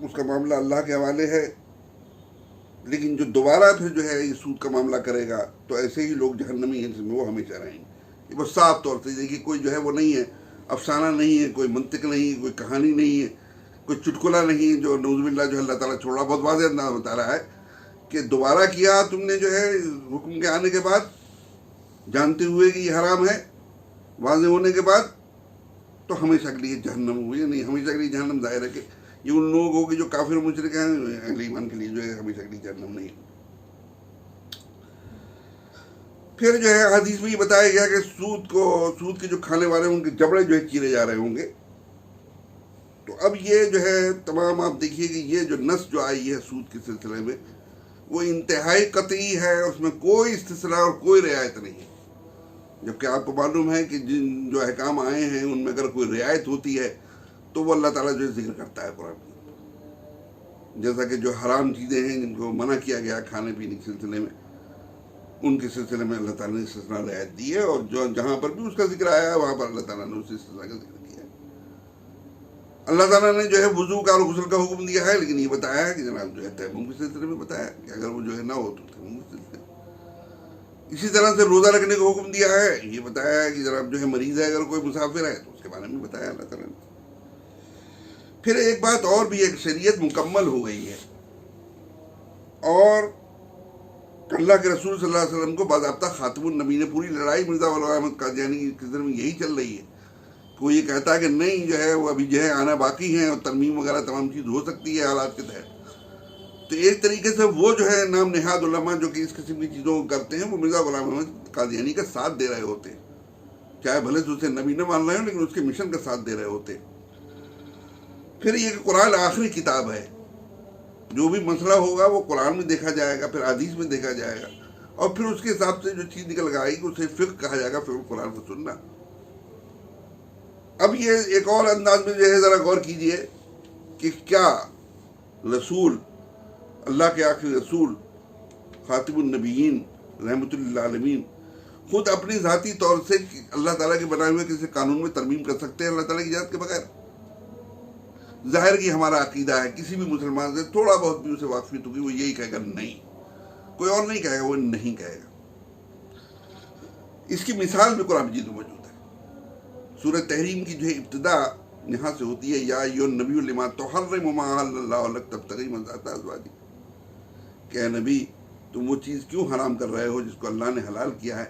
اس کا معاملہ اللہ کے حوالے ہے۔ لیکن جو دوبارہ پھر جو ہے یہ سود کا معاملہ کرے گا تو ایسے ہی لوگ جہنمی ہیں جس میں وہ ہمیشہ رہیں گے۔ یہ بس صاف طور سے دیکھیے، کوئی جو ہے وہ نہیں ہے، افسانہ نہیں ہے، کوئی منطق نہیں ہے، کوئی کہانی نہیں ہے، کوئی چٹکلا نہیں ہے جو نعوذ باللہ جو اللہ تعالیٰ چھوڑا۔ بہت واضح انداز بتا رہا ہے کہ دوبارہ کیا تم نے جو ہے حکم کے آنے کے بعد، جانتے ہوئے کہ یہ حرام ہے، واضح ہونے کے بعد، تو ہمیشہ کے لیے جہنم ہوئی، نہیں ہمیشہ کے لیے جہنم ظاہر ہے کہ یہ ان لوگوں کو کہ جو کافر و مشرک ہیں، اہل ایمان کے لیے جو ہے ہمیشہ کے لیے جہنم نہیں۔ پھر جو ہے حدیث میں یہ بتایا گیا کہ سود کے جو کھانے والے ہیں ان کے جبڑے جو ہے چیرے جا رہے ہوں گے۔ تو اب یہ جو ہے تمام آپ دیکھیے کہ یہ جو نص جو آئی ہے سود کے سلسلے میں وہ انتہائی قطعی ہے، اس میں کوئی استثناء اور کوئی رعایت نہیں ہے۔ جبکہ آپ کو معلوم ہے کہ جن جو احکام آئے ہیں ان میں اگر کوئی رعایت ہوتی ہے تو وہ اللہ تعالیٰ جو ذکر کرتا ہے قرآن میں، جیسا کہ جو حرام چیزیں ہیں جن کو منع کیا گیا کھانے پینے کے سلسلے میں، ان کے سلسلے میں اللہ تعالیٰ نے استثناء رعایت دی ہے، اور جو جہاں پر بھی اس کا ذکر آیا ہے وہاں پر اللہ تعالیٰ نے اس استثناء کا ذکر کیا ہے۔ اللہ تعالیٰ نے جو ہے وضو کا اور غسل کا حکم دیا ہے، لیکن یہ بتایا ہے کہ جناب جو ہے تیمم کے سلسلے میں بتایا کہ اگر وہ جو ہے نہ ہو تو تیمم کے سلسلے میں۔ اسی طرح سے روزہ رکھنے کا حکم دیا ہے، یہ بتایا ہے کہ جناب جو ہے مریض ہے اگر کوئی مسافر ہے تو اس کے بارے میں بتایا اللہ تعالیٰ نے۔ پھر ایک بات اور بھی ہے کہ شریعت مکمل ہو گئی ہے، اور اللہ کے رسول صلی اللہ علیہ وسلم کو باضابطہ خاتم النبی نے پوری لڑائی مرزا غلام احمد قادیانی کے ذریعے میں یہی چل رہی ہے کہ وہ یہ کہتا ہے کہ نہیں جو ہے وہ ابھی جو ہے آنا باقی ہے اور ترمیم وغیرہ تمام چیز ہو سکتی ہے حالات کے تحت۔ تو ایک طریقے سے وہ جو ہے نام نہاد علماء جو کہ اس قسم کی چیزوں کو کرتے ہیں وہ مرزا غلام احمد قادیانی کا ساتھ دے رہے ہوتے ہیں، چاہے بھلے سے اسے نبی نہ مان رہے ہوں لیکن اس کے مشن کا ساتھ دے رہے ہوتے ہیں۔ پھر یہ کہ قرآن آخری کتاب ہے، جو بھی مسئلہ ہوگا وہ قرآن میں دیکھا جائے گا، پھر حدیث میں دیکھا جائے گا، اور پھر اس کے حساب سے جو چیز نکل آئے گی اسے فقہ کہا جائے گا، پھر قرآن کو سننا۔ اب یہ ایک اور انداز میں جو ہے ذرا غور کیجئے کہ کیا رسول، اللہ کے آخری رسول خاتم النبیین رحمۃ اللہ عالمین خود اپنی ذاتی طور سے اللہ تعالیٰ کے بنائے ہوئے کسی قانون میں ترمیم کر سکتے ہیں اللہ تعالیٰ کی اجازت کے بغیر؟ ظاہر کہ ہمارا عقیدہ ہے کسی بھی مسلمان سے تھوڑا بہت بھی اسے واقفیت ہوگی وہ یہی کہے گا نہیں، کوئی اور نہیں کہے گا، وہ نہیں کہے گا۔ اس کی مثال بھی قرآن مجید میں موجود ہے۔ سورہ تحریم کی جو ہے ابتدا یہاں سے ہوتی ہے، یا ایھا النبی لما تحرم ما احل اللہ لک تبتغی مرضات ازواجک، کہ اے نبی تم وہ چیز کیوں حرام کر رہے ہو جس کو اللہ نے حلال کیا ہے،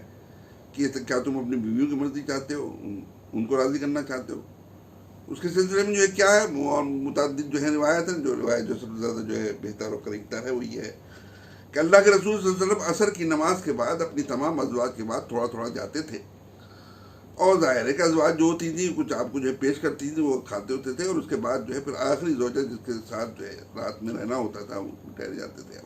کہ کیا تم اپنی بیویوں کی مرضی چاہتے ہو، ان کو راضی کرنا چاہتے ہو؟ اس کے سلسلے میں جو ہے کیا ہے، متعدد جو ہے روایت ہیں، جو روایت جو سب سے زیادہ جو ہے بہتر اور قریب تر ہے وہ یہ ہے کہ اللہ کے رسول صلی اللہ علیہ وسلم عصر کی نماز کے بعد اپنی تمام ازواج کے بعد تھوڑا تھوڑا جاتے تھے اور ظاہر ہے کہ ازواج جو ہوتی تھیں کچھ آپ کو جو ہے پیش کرتی تھی وہ کھاتے ہوتے تھے، اور اس کے بعد جو ہے پھر آخری زوجہ جس کے ساتھ جو ہے رات میں رہنا ہوتا تھا وہ ٹھہر جاتے تھے.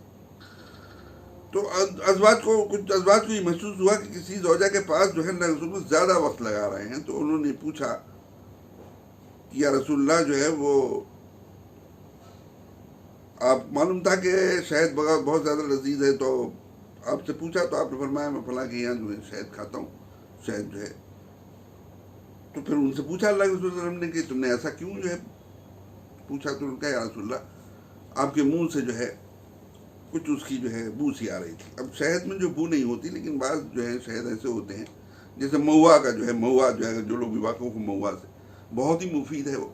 تو ازواج کو یہ محسوس ہوا کہ کسی زوجہ کے پاس جو ہے اللہ رسول کو زیادہ وقت لگا رہے ہیں، تو انہوں نے پوچھا کہ یا رسول اللہ جو ہے وہ آپ معلوم تھا کہ شہد بہت زیادہ لذیذ ہے، تو آپ سے پوچھا تو آپ نے فرمایا میں فلاں کے یہاں جو ہے شہد کھاتا ہوں، شہد جو ہے. تو پھر ان سے پوچھا اللہ کے رسول صلی اللہ علیہ وسلم نے کہ تم نے ایسا کیوں جو ہے پوچھا. تو انہوں نے کہا یا رسول اللہ آپ کے منہ سے جو ہے کچھ اس کی جو ہے بو سی آ رہی تھی. اب شہد میں جو بو نہیں ہوتی، لیکن بعض جو ہے شہد ایسے ہوتے ہیں جیسے مہوا کا جو ہے، مہوا جو ہے جو لوگ بھی واقف ہو مہوا سے، بہت ہی مفید ہے وہ،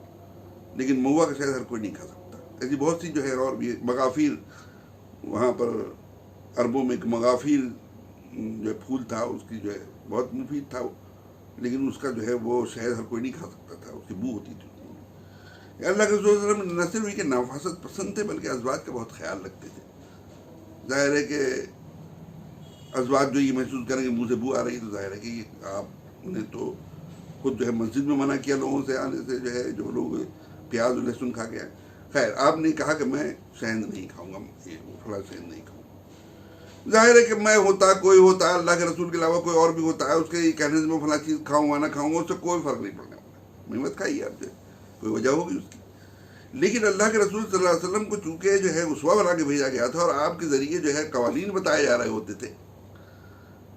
لیکن مہوا کا شہد ہر کوئی نہیں کھا سکتا. ایسی بہت سی جو ہے اور بھی مغافیر، وہاں پر عربوں میں ایک مغافیر جو ہے پھول تھا، اس کی جو ہے بہت مفید تھا وہ، لیکن اس کا جو ہے وہ شہد ہر کوئی نہیں کھا سکتا تھا، اس کی بو ہوتی تھی. اللہ کے رسول صلی اللہ علیہ وسلم نہ صرف یہ کہ نفاست پسند تھے بلکہ ازواج کا بہت خیال رکھتے تھے. ظاہر ہے کہ ازواج جو یہ محسوس کریں گے منہ سے بو آ رہی، تو ظاہر ہے کہ یہ آپ نے تو خود جو ہے مسجد میں منع کیا لوگوں سے آنے سے، جو ہے جو لوگ پیاز اور لہسن کھا کے آئے. خیر آپ نے کہا کہ میں شہد نہیں کھاؤں گا، یہ فلاں شہد نہیں کھاؤں گا. ظاہر ہے کہ میں ہوتا، کوئی ہوتا، اللہ کے رسول کے علاوہ کوئی اور بھی ہوتا ہے، اس کے یہ کہنے سے میں فلاں چیز کھاؤں گا نہ کھاؤں گا، اس سے کوئی فرق نہیں پڑنے والا. میں مت کھائیے آپ، جو کوئی وجہ ہوگی اس کی. لیکن اللہ کے رسول صلی اللہ علیہ وسلم کو چونکہ جو ہے اسوہ بنا کے بھیجا گیا تھا اور آپ کے ذریعے جو ہے قوانین بتائے جا رہے ہوتے تھے،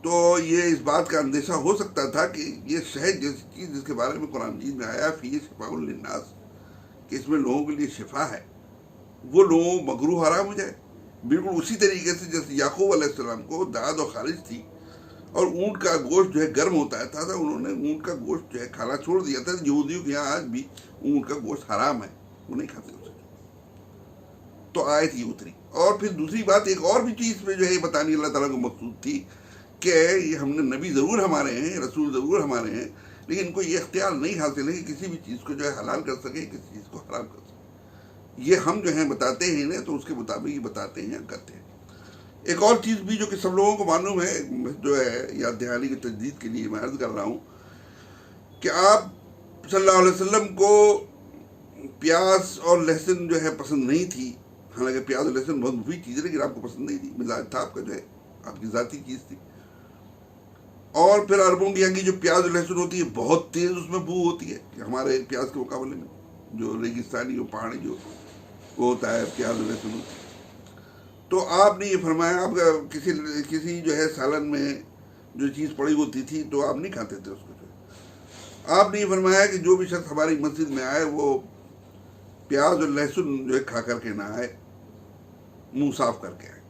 تو یہ اس بات کا اندیشہ ہو سکتا تھا کہ یہ شہد جیسی چیز جس کے بارے میں قرآن مجید میں آیا فی شفاء للناس، کہ اس میں لوگوں کے لیے شفا ہے، وہ لوگوں مکروہ حرام ہو جائے. بالکل اسی طریقے سے جیسے یعقوب علیہ السلام کو داد و خارج تھی اور اونٹ کا گوشت جو ہے گرم ہوتا تھا، انہوں نے اونٹ کا گوشت جو ہے کھانا چھوڑ دیا تھا. یہودیوں کے یہاں آج بھی اونٹ کا گوشت حرام ہے، وہ نہیں کھاتے اسے. تو آیت یہ اتری. اور پھر دوسری بات ایک اور بھی چیز پہ جو ہے یہ بتانی اللہ تعالیٰ کو مقصود تھی کہ یہ ہم نے نبی ضرور ہمارے ہیں، رسول ضرور ہمارے ہیں، لیکن کو یہ اختیار نہیں حاصل ہے کہ کسی بھی چیز کو جو ہے حلال کر سکے، کسی چیز کو حرام کر سکے. یہ ہم جو ہیں بتاتے ہیں نا، تو اس کے مطابق یہ بتاتے ہیں یا کرتے ہیں. ایک اور چیز بھی جو کہ سب لوگوں کو معلوم ہے، جو ہے یاد دہانی کی تجدید کے لیے میں عرض کر رہا ہوں کہ آپ صلی اللہ علیہ وسلم کو پیاز اور لہسن جو ہے پسند نہیں تھی. حالانکہ پیاز اور لہسن بہت مفید چیز ہے، لیکن آپ کو پسند نہیں تھی. مزاج تھا آپ کا، جو ہے آپ کی ذاتی چیز تھی. اور پھر عربوں کے یہاں کی جو پیاز اور لہسن ہوتی ہے بہت تیز اس میں بو ہوتی ہے، کہ ہمارے پیاز کے مقابلے میں جو ریگستانی اور پہاڑی جو وہ ہوتا ہے پیاز اور لہسن ہوتی ہے. تو آپ نے یہ فرمایا، آپ کسی جو ہے سالن میں جو چیز پڑی ہوتی تھی تو آپ نہیں کھاتے تھے اس کو. جو ہے آپ نے یہ فرمایا کہ جو بھی شخص ہماری مسجد میں آئے وہ پیاز اور لہسن جو ہے کھا کر کے نہ آئے، منہ صاف کر کے آئے.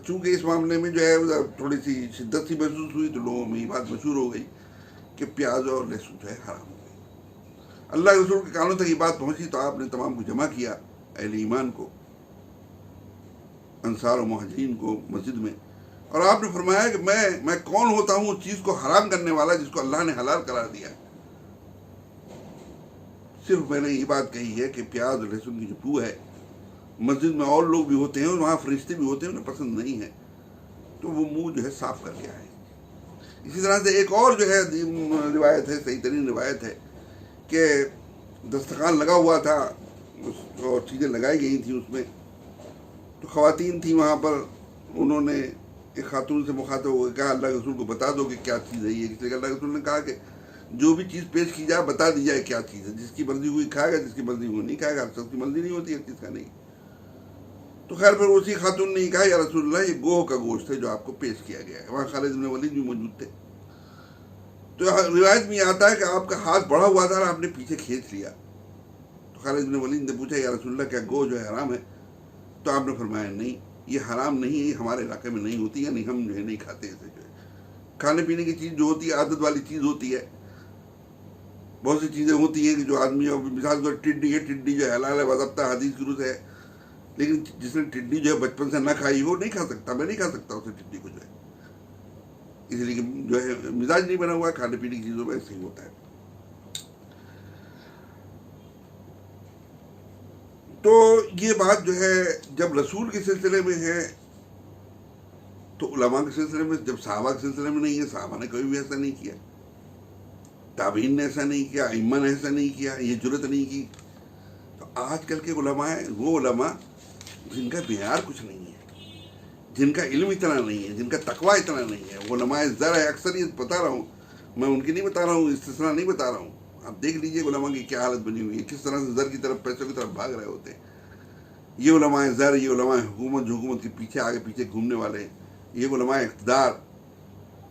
چونکہ اس معاملے میں جو ہے تھوڑی سی شدت سی محسوس ہوئی تو لوگوں میں یہ بات مشہور ہو گئی کہ پیاز اور لہسن جو ہے حرام ہو گئی. اللہ کے رسول کے کانوں تک یہ بات پہنچی تو آپ نے تمام کو جمع کیا، اہل ایمان کو، انصار و مہاجرین کو مسجد میں، اور آپ نے فرمایا کہ میں کون ہوتا ہوں اس چیز کو حرام کرنے والا جس کو اللہ نے حلال قرار دیا. صرف میں نے یہ بات کہی ہے کہ پیاز اور لہسن کی جو بو ہے، مسجد میں اور لوگ بھی ہوتے ہیں اور وہاں فرشتے بھی ہوتے ہیں، انہیں پسند نہیں ہے، تو وہ منہ جو ہے صاف کر کے آئے. اسی طرح سے ایک اور جو ہے روایت ہے، صحیح ترین روایت ہے، کہ دسترخوان لگا ہوا تھا اور چیزیں لگائی گئی تھیں اس میں. تو خواتین تھیں وہاں پر، انہوں نے ایک خاتون سے مخاطب ہو کے کہا اللہ کے رسول کو بتا دو کہ کیا چیز ہے یہ. اس لیے اللہ کے رسول نے کہا کہ جو بھی چیز پیش کی جائے بتا دی جائے کیا چیز ہے، جس کی مرضی ہوئی کھائے گا، جس کی مرضی ہوئی نہیں کھائے گا. ہر شخص کی مرضی نہیں ہوتی ہے چیز کا نہیں. تو خیر پھر اسی خاتون نے کہا یا رسول اللہ یہ گوہ کا گوشت ہے جو آپ کو پیش کیا گیا ہے. وہاں خالد بن ولید بھی موجود تھے. تو روایت میں یہ آتا ہے کہ آپ کا ہاتھ بڑھا ہوا تھا اور آپ نے پیچھے کھینچ لیا. تو خالد بن ولید نے پوچھا یا رسول اللہ کیا گوہ جو ہے حرام ہے؟ تو آپ نے فرمایا نہیں، یہ حرام نہیں ہے، یہ ہمارے علاقے میں نہیں ہوتی، یعنی ہم جو ہے نہیں کھاتے. اسے جو ہے کھانے پینے کی چیز جو ہوتی ہے عادت والی چیز ہوتی ہے. بہت سی چیزیں ہوتی ہیں کہ جو آدمی، مثال طور ٹڈی ہے، ٹڈی جو ہے حلال ہے باضابطہ حدیث کی روح ہے، لیکن جس نے ٹڈی جو ہے بچپن سے نہ کھائی وہ نہیں کھا سکتا. میں نہیں کھا سکتا اسے ٹڈی کو جو ہے، اس لیے کہ جو ہے مزاج نہیں بنا ہوا ہے. کھانے پینے کی چیزوں میں ایسے ہی ہوتا ہے. تو یہ بات جو ہے جب رسول کے سلسلے میں ہے تو علماء کے سلسلے میں، جب صحابہ کے سلسلے میں نہیں ہے، صحابہ نے کبھی بھی ایسا نہیں کیا. تابعین نے ایسا نہیں کیا، ائمہ نے ایسا نہیں کیا، یہ جرت نہیں کی. تو آج کل کے علماء وہ علماء جن کا معیار کچھ نہیں ہے، جن کا علم اتنا نہیں ہے، جن کا تقوی اتنا نہیں ہے، وہ علماء ذرا اکثریت بتا رہا ہوں میں، ان کی نہیں بتا رہا ہوں، استثناء نہیں بتا رہا ہوں. آپ دیکھ لیجئے علماء کی کیا حالت بنی ہوئی ہے، کس طرح سے زر کی طرف، پیسوں کی طرف بھاگ رہے ہوتے ہیں. یہ علماء زر، یہ علماء حکومت، جو حکومت کے پیچھے آگے پیچھے گھومنے والے ہیں، یہ علماء اقتدار،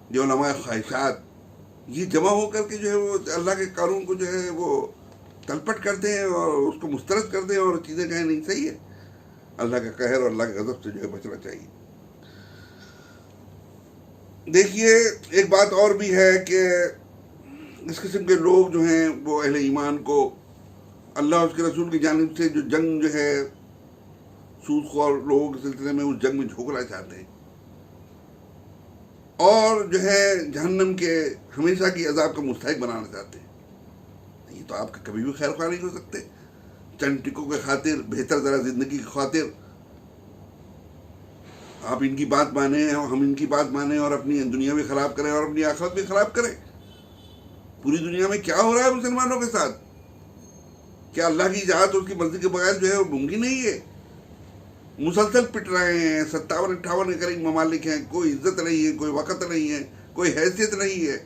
یہ علماء خواہشات، یہ جمع ہو کر کے جو ہے وہ اللہ کے قانون کو جو ہے وہ تلپٹ کرتے ہیں اور اس کو مسترد کرتے ہیں اور چیزیں کہیں نہیں. صحیح ہے، اللہ کا قہر اور اللہ کے غضب سے جو ہے بچنا چاہیے. دیکھیے ایک بات اور بھی ہے کہ اس قسم کے لوگ جو ہیں وہ اہل ایمان کو اللہ اور اس کے رسول کی جانب سے جو جنگ جو ہے سود خور لوگوں کے سلسلے میں، اس جنگ میں جھونکنا چاہتے ہیں اور جو ہے جہنم کے ہمیشہ کی عذاب کا مستحق بنانا چاہتے ہیں. یہ تو آپ کا کبھی بھی خیر خواہ نہیں ہو سکتے. چند ٹکوں کے خاطر، بہتر ذرا زندگی کی خاطر آپ ان کی بات مانیں اور ہم ان کی بات مانیں اور اپنی دنیا بھی خراب کریں اور اپنی آخرت بھی خراب کریں. پوری دنیا میں کیا ہو رہا ہے مسلمانوں کے ساتھ؟ کیا اللہ کی اجازت اور اس کی مرضی کے بغیر جو ہے وہ ممکن نہیں ہے؟ مسلسل پٹ رہے ہیں. 57-58 کے قریب ممالک ہیں، کوئی عزت نہیں ہے، کوئی وقت نہیں ہے، کوئی حیثیت نہیں ہے.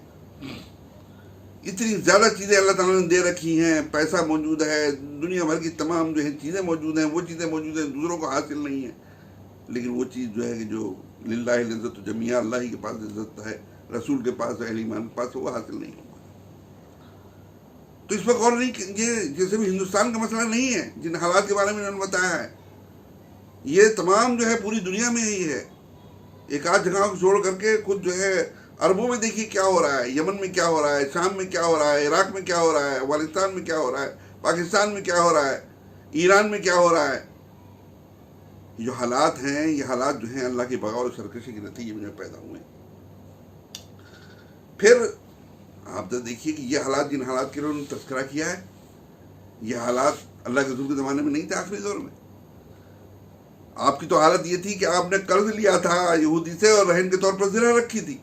اتنی زیادہ چیزیں اللہ تعالیٰ نے دے رکھی ہیں، پیسہ موجود ہے، دنیا بھر کی تمام جو ہے چیزیں موجود ہیں، وہ چیزیں موجود ہیں، دوسروں کو حاصل نہیں ہیں. لیکن وہ چیز جو ہے کہ جو للہ العزت جمیعہ، اللہ ہی کے پاس عزت ہے، رسول کے پاس، اہل ایمان کے پاس، وہ حاصل نہیں ہوگا. تو اس پر غور نہیں، یہ جیسے بھی ہندوستان کا مسئلہ نہیں ہے جن حالات کے بارے میں انہوں نے بتایا ہے، یہ تمام جو ہے پوری دنیا میں ہی ہے. ایک آدھ جگہ کو چھوڑ کر کے خود جو ہے عربوں میں دیکھیے کیا ہو رہا ہے، یمن میں کیا ہو رہا ہے، شام میں کیا ہو رہا ہے، عراق میں کیا ہو رہا ہے، افغانستان میں کیا ہو رہا ہے، پاکستان میں کیا ہو رہا ہے، ایران میں کیا ہو رہا ہے. جو حالات ہیں، یہ حالات جو ہیں اللہ کی بغاوت اور سرکشی کے نتیجے میں پیدا ہوئے. پھر آپ تو دیکھیے کہ یہ حالات، جن حالات کے انہوں نے تذکرہ کیا ہے، یہ حالات اللہ کے رسول کے زمانے میں نہیں تھے. آخری دور میں آپ کی تو حالت یہ تھی کہ آپ نے قرض لیا تھا یہودی سے اور رہن کے طور پر زرہ رکھی تھی.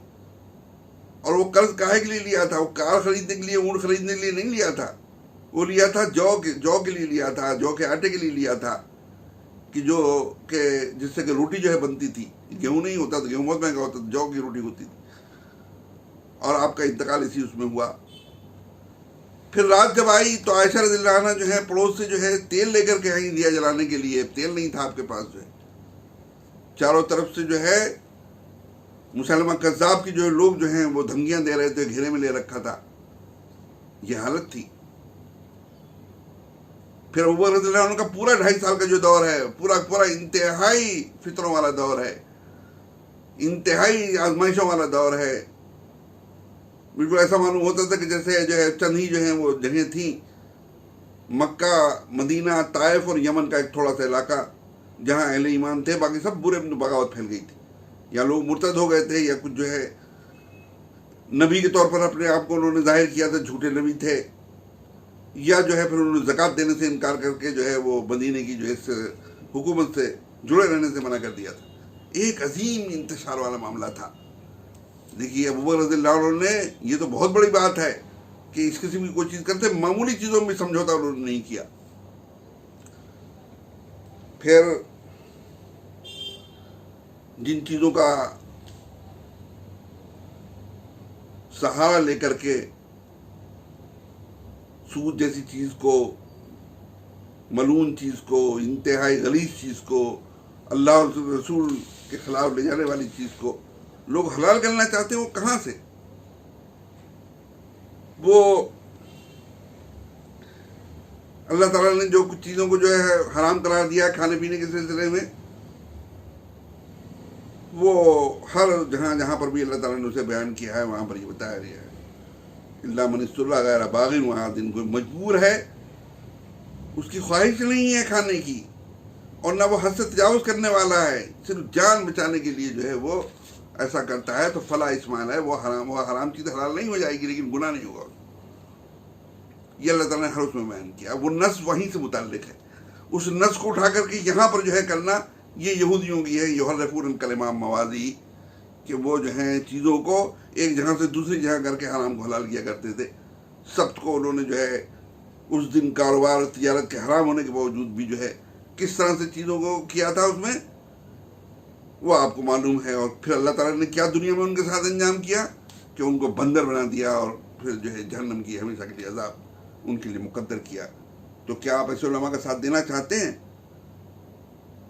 اور وہ قرض کاہے کے لیے لیا تھا؟ وہ کار خریدنے کے لیے، اونٹ خریدنے کے لیے نہیں لیا تھا. وہ لیا تھا جو کے لیے لیا تھا، جو کے آٹے کے لیے لیا تھا، کہ جس سے کہ روٹی جو ہے بنتی تھی. گیہوں نہیں ہوتا تو گیہوں بہت مہنگا ہوتا تھا، جو کی روٹی ہوتی تھی. اور آپ کا انتقال اسی اس میں ہوا. پھر رات جب آئی تو عائشہ رضی اللہ عنہ جو ہے پڑوس سے جو ہے تیل لے کر کے آئی دیا جلانے کے لیے. تیل نہیں تھا آپ کے پاس. جو ہے چاروں طرف سے جو ہے مسلمہ کذاب کی جو لوگ جو ہیں وہ دھمکیاں دے رہے تھے، گھیرے میں لے رکھا تھا. یہ حالت تھی. پھر ابو رضی اللہ عنہ کا پورا 2.5 سال کا جو دور ہے، پورا انتہائی فطروں والا دور ہے، انتہائی آزمائشوں والا دور ہے. بالکل ایسا معلوم ہوتا تھا کہ جیسے جو ہے چند ہی جو ہیں وہ جگہیں تھیں، مکہ، مدینہ، طائف اور یمن کا ایک تھوڑا سا علاقہ جہاں اہل ایمان تھے، باقی سب برے بغاوت پھیل گئی تھی. یا لوگ مرتد ہو گئے تھے، یا کچھ جو ہے نبی کے طور پر اپنے آپ کو انہوں نے ظاہر کیا تھا، جھوٹے نبی تھے، یا جو ہے پھر انہوں نے زکوٰۃ دینے سے انکار کر کے جو ہے وہ مدینے کی جو ہے اس حکومت سے جڑے رہنے سے منع کر دیا تھا. ایک عظیم انتشار والا معاملہ تھا. دیکھیے ابو بکر رضی اللہ عنہ نے، یہ تو بہت بڑی بات ہے کہ اس قسم کی کوئی چیز کرتے، معمولی چیزوں میں سمجھوتا انہوں نے نہیں کیا. پھر جن چیزوں کا سہارا لے کر کے سود جیسی چیز کو، ملعون چیز کو، انتہائی غلیظ چیز کو، اللہ اور رسول کے خلاف لے جانے والی چیز کو لوگ حلال کرنا چاہتے ہیں، وہ کہاں سے؟ وہ اللہ تعالیٰ نے جو کچھ چیزوں کو جو ہے حرام قرار دیا کھانے پینے کے سلسلے میں، وہ ہر جہاں پر بھی اللہ تعالیٰ نے اسے بیان کیا ہے وہاں پر یہ بتایا گیا ہے. اللہ من استطاع غیر باغ وعاد، کوئی مجبور ہے، اس کی خواہش نہیں ہے کھانے کی، اور نہ وہ حد سے تجاوز کرنے والا ہے، صرف جان بچانے کے لیے جو ہے وہ ایسا کرتا ہے، تو فلا اسمان ہے، وہ حرام چیز حلال نہیں ہو جائے گی لیکن گناہ نہیں ہوگا. یہ اللہ تعالیٰ نے ہر اس میں بیان کیا. وہ نص وہیں سے متعلق ہے. اس نص کو اٹھا کر کے یہاں پر جو ہے کرنا، یہ یہودیوں کی ہے، یحرفون الکلم عن مواضعہ، کہ وہ جو ہیں چیزوں کو ایک جگہ سے دوسری جگہ کر کے حرام کو حلال کیا کرتے تھے. سبت کو انہوں نے جو ہے اس دن کاروبار اور تجارت کے حرام ہونے کے باوجود بھی جو ہے کس طرح سے چیزوں کو کیا تھا اس میں وہ آپ کو معلوم ہے. اور پھر اللہ تعالیٰ نے کیا دنیا میں ان کے ساتھ انجام کیا کہ ان کو بندر بنا دیا اور پھر جو ہے جہنم کی ہمیشہ کے لیے عذاب ان کے لیے مقدر کیا. تو کیا آپ ایسے علماء کا ساتھ دینا چاہتے ہیں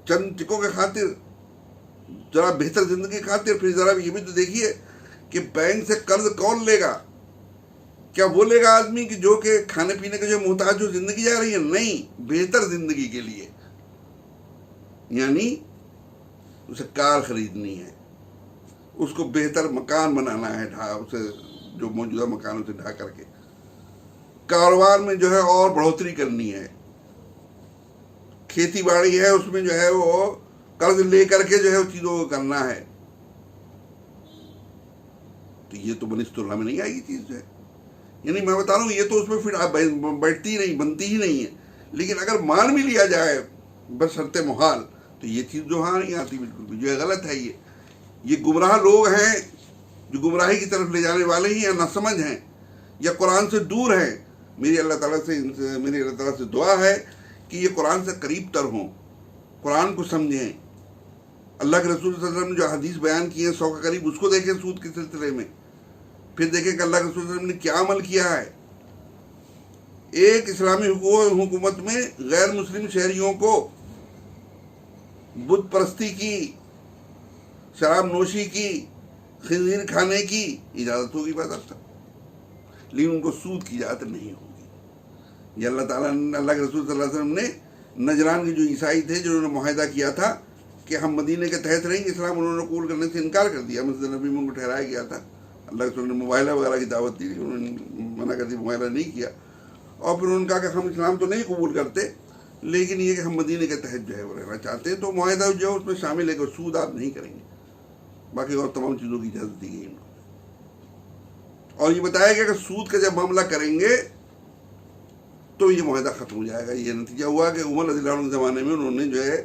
چند ٹکوں کے خاطر، ذرا بہتر زندگی کی خاطر؟ پھر ذرا یہ بھی تو دیکھیے کہ بینک سے قرض کون لے گا؟ کیا وہ لے گا آدمی کہ جو کہ کھانے پینے کے جو محتاج ہو زندگی جا رہی ہے؟ نہیں، بہتر زندگی کے لیے، یعنی اسے کار خریدنی ہے، اس کو بہتر مکان بنانا ہے، اسے جو موجودہ مکان اسے ڈھا کر کے کاروبار میں جو ہے اور بڑھوتری کرنی ہے، کھیتی باڑی ہے اس میں جو ہے وہ قرض لے کر کے جو ہے وہ چیزوں کو کرنا ہے. تو یہ تو بنسبت اللہ میں نہیں آئے گی چیز جو ہے. یعنی میں بتا رہا ہوں یہ تو اس میں پھر بیٹھتی نہیں، بنتی ہی نہیں ہے. لیکن اگر مان بھی لیا جائے بشرط محال تو یہ چیز جو ہاں نہیں آتی بالکل بھی، جو ہے غلط ہے. یہ گمراہ لوگ ہیں جو گمراہی کی طرف لے جانے والے ہی یا نہ سمجھ ہیں یا قرآن سے دور ہیں. میری اللہ تعالیٰ سے دعا ہے کہ یہ قرآن سے قریب تر ہوں، قرآن کو سمجھیں. اللہ کے رسول صلی اللہ علیہ وسلم نے جو حدیث بیان کی ہے 100 کے قریب، اس کو دیکھیں سود کے سلسلے میں. پھر دیکھیں کہ اللہ کے رسول صلی اللہ علیہ وسلم نے کیا عمل کیا ہے. ایک اسلامی حکومت میں غیر مسلم شہریوں کو بت پرستی کی، شراب نوشی کی، خنزیر کھانے کی اجازت ہوگی باضابطہ، لیکن ان کو سود کی اجازت نہیں ہوگی. یہ اللہ تعالیٰ نے، اللہ کے رسول صلی اللہ علیہ وسلم نے نجران کے جو عیسائی تھے جنہوں نے معاہدہ کیا تھا کہ ہم مدینے کے تحت رہیں گے، اسلام انہوں نے قبول کرنے سے انکار کر دیا. مسجد نبی میں ان کو ٹھہرایا گیا تھا. اللہ کے رسول نے مباہلہ وغیرہ کی دعوت دی، انہوں نے منع کر دی، مباہلہ نہیں کیا. اور پھر انہوں نے کہا کہ ہم اسلام تو نہیں قبول کرتے لیکن یہ کہ ہم مدینے کے تحت جو ہے وہ رہنا چاہتے ہیں. تو معاہدہ جو ہے اس میں شامل ہے کہ سود آپ نہیں کریں گے، باقی اور تمام چیزوں کی اجازت دی گئی. اور یہ بتایا گیا کہ سود کا جب معاملہ کریں گے تو یہ معاہدہ ختم ہو جائے گا. یہ نتیجہ ہوا کہ عمر رضی اللہ عنہ کے زمانے میں انہوں نے جو ہے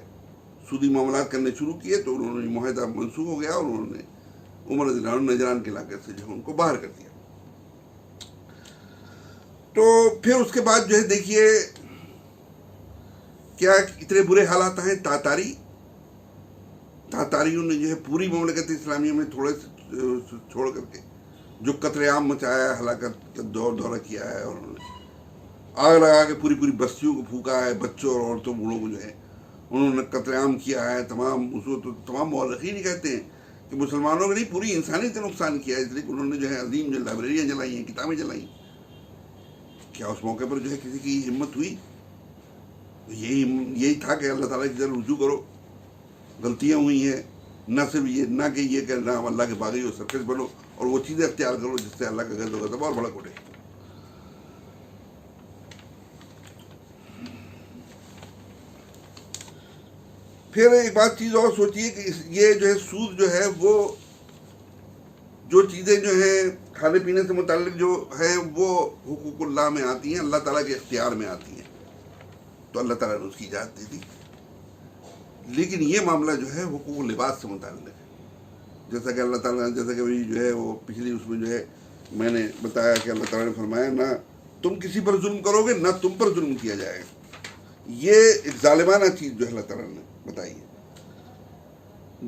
سودی معاملات کرنے شروع کیے تو انہوں نے معاہدہ منسوخ ہو گیا اور انہوں نے عمر رضی اللہ عنہ نجران کے علاقے سے جو ہے ان کو باہر کر دیا. تو پھر اس کے بعد جو ہے دیکھیے کیا اتنے برے حالات ہیں. تاتاریوں نے جو ہے پوری مملکت اسلامیہ میں تھوڑے سے چھوڑ کر کے جو قتل عام مچایا ہے، ہلاکت کا دورہ کیا ہے، اور انہوں نے آگ لگا کے پوری بستیوں کو پھونکا ہے، بچوں اور عورتوں بوڑھوں کو جو ہے انہوں نے قتل عام کیا ہے. تمام مورخین ہی کہتے ہیں کہ مسلمانوں کے نہیں پوری انسانیت کا نقصان کیا ہے، اس لیے کہ انہوں نے جو ہے عظیم جو لائبریریاں جلائی ہیں، کتابیں جلائیں. کیا اس موقع پر جو ہے کسی کی ہمت ہوئی؟ یہی تھا کہ اللہ تعالیٰ کی طرف رجوع کرو، غلطیاں ہوئی ہیں، نہ صرف یہ نہ کہ یہ کہ نہ اللہ کے باغی اور سرکش بنو اور وہ چیزیں اختیار کرو جس سے اللہ کا غضب و غضب اور بڑا اٹھے. پھر ایک بات چیز اور سوچیے کہ یہ جو ہے سود جو ہے وہ جو چیزیں جو ہیں کھانے پینے سے متعلق جو ہے وہ حقوق اللہ میں آتی ہیں، اللہ تعالیٰ کے اختیار میں آتی ہیں، تو اللہ تعالیٰ نے اس کی اجازت دے دی. لیکن یہ معاملہ جو ہے حقوق لباس سے متعلق ہے. جیسا کہ اللہ تعالیٰ جیسا کہ جو ہے وہ پچھلی اس میں جو ہے میں نے بتایا کہ اللہ تعالیٰ نے فرمایا نہ تم کسی پر ظلم کرو گے نہ تم پر ظلم کیا جائے گا. یہ ایک ظالمانہ چیز جو ہے اللہ تعالیٰ نے بتائی ہے.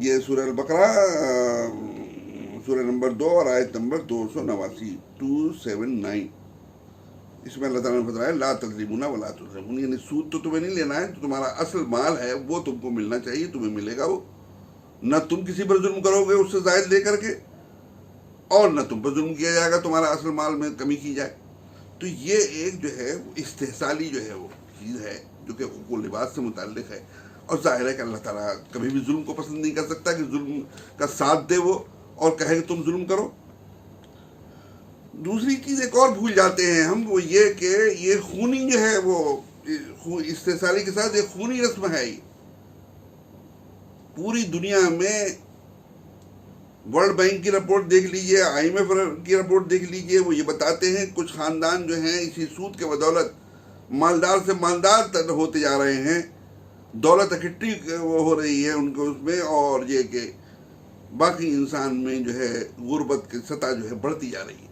یہ سورہ البقرہ سورہ نمبر 2 اور آیت نمبر 289 279 اس میں اللہ تعالیٰ نے بتایا لا تظلمون ولا تظلمون، یعنی سود تو تمہیں نہیں لینا ہے، تو تمہارا اصل مال ہے وہ تم کو ملنا چاہیے، تمہیں ملے گا وہ. نہ تم کسی پر ظلم کرو گے اس سے زائد لے کر کے اور نہ تم پر ظلم کیا جائے گا تمہارا اصل مال میں کمی کی جائے. تو یہ ایک جو ہے استحصالی جو ہے وہ چیز ہے جو کہ حقوق لباس سے متعلق ہے. اور ظاہر ہے کہ اللہ تعالیٰ کبھی بھی ظلم کو پسند نہیں کر سکتا کہ ظلم کا ساتھ دے وہ اور کہے کہ تم ظلم کرو. دوسری چیز ایک اور بھول جاتے ہیں ہم، وہ یہ کہ یہ خونی جو ہے وہ استحصالی کے ساتھ ایک خونی رسم ہے. یہ پوری دنیا میں ورلڈ بینک کی رپورٹ دیکھ لیجئے، IMF کی رپورٹ دیکھ لیجئے، وہ یہ بتاتے ہیں کچھ خاندان جو ہیں اسی سود کے بدولت مالدار سے مالدار ہوتے جا رہے ہیں، دولت اکٹھی وہ ہو رہی ہے ان کو اس میں، اور یہ کہ باقی انسان میں جو ہے غربت کی سطح جو ہے بڑھتی جا رہی ہے.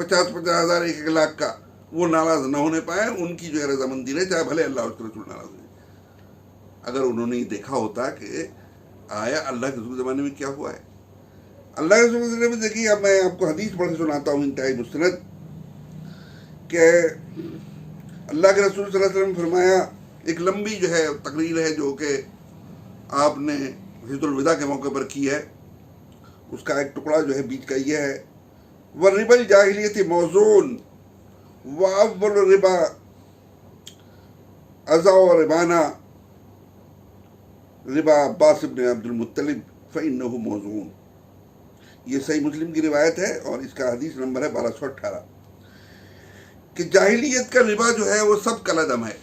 50,000 1,00,000 کا وہ ناراض نہ ہونے پائے، ان کی جو ہے رضامندی رہے، چاہے بھلے اللہ اس کے رسول ناراض ہو جائے۔ اگر انہوں نے دیکھا ہوتا کہ آیا اللہ کے رسول کے زمانے میں کیا ہوا ہے، اللہ کے رسول کے زمانے میں دیکھیے، اب میں آپ کو حدیث پڑھ کے سناتا ہوں انتہائی مستند، کہ اللہ کے رسول صلی اللہ علیہ وسلم نے فرمایا، ایک لمبی جو ہے تقریر ہے جو کہ آپ نے حجۃ الوداع کے موقع پر کی ہے، اس کا ایک ٹکڑا جو ہے بیچ کا یہ ہے، وَالرِّبَا الْجَاهِلِيَّةِ مَوْضُوعٌ وَأَوَّلُ الرِّبَا أَزَعُ رِبَانَا ربا عباس ابن عبد المطلب فإنه موضوع۔ یہ صحیح مسلم کی روایت ہے اور اس کا حدیث نمبر ہے 1218، کہ جاہلیت کا ربا جو ہے وہ سب کلعدم ہے،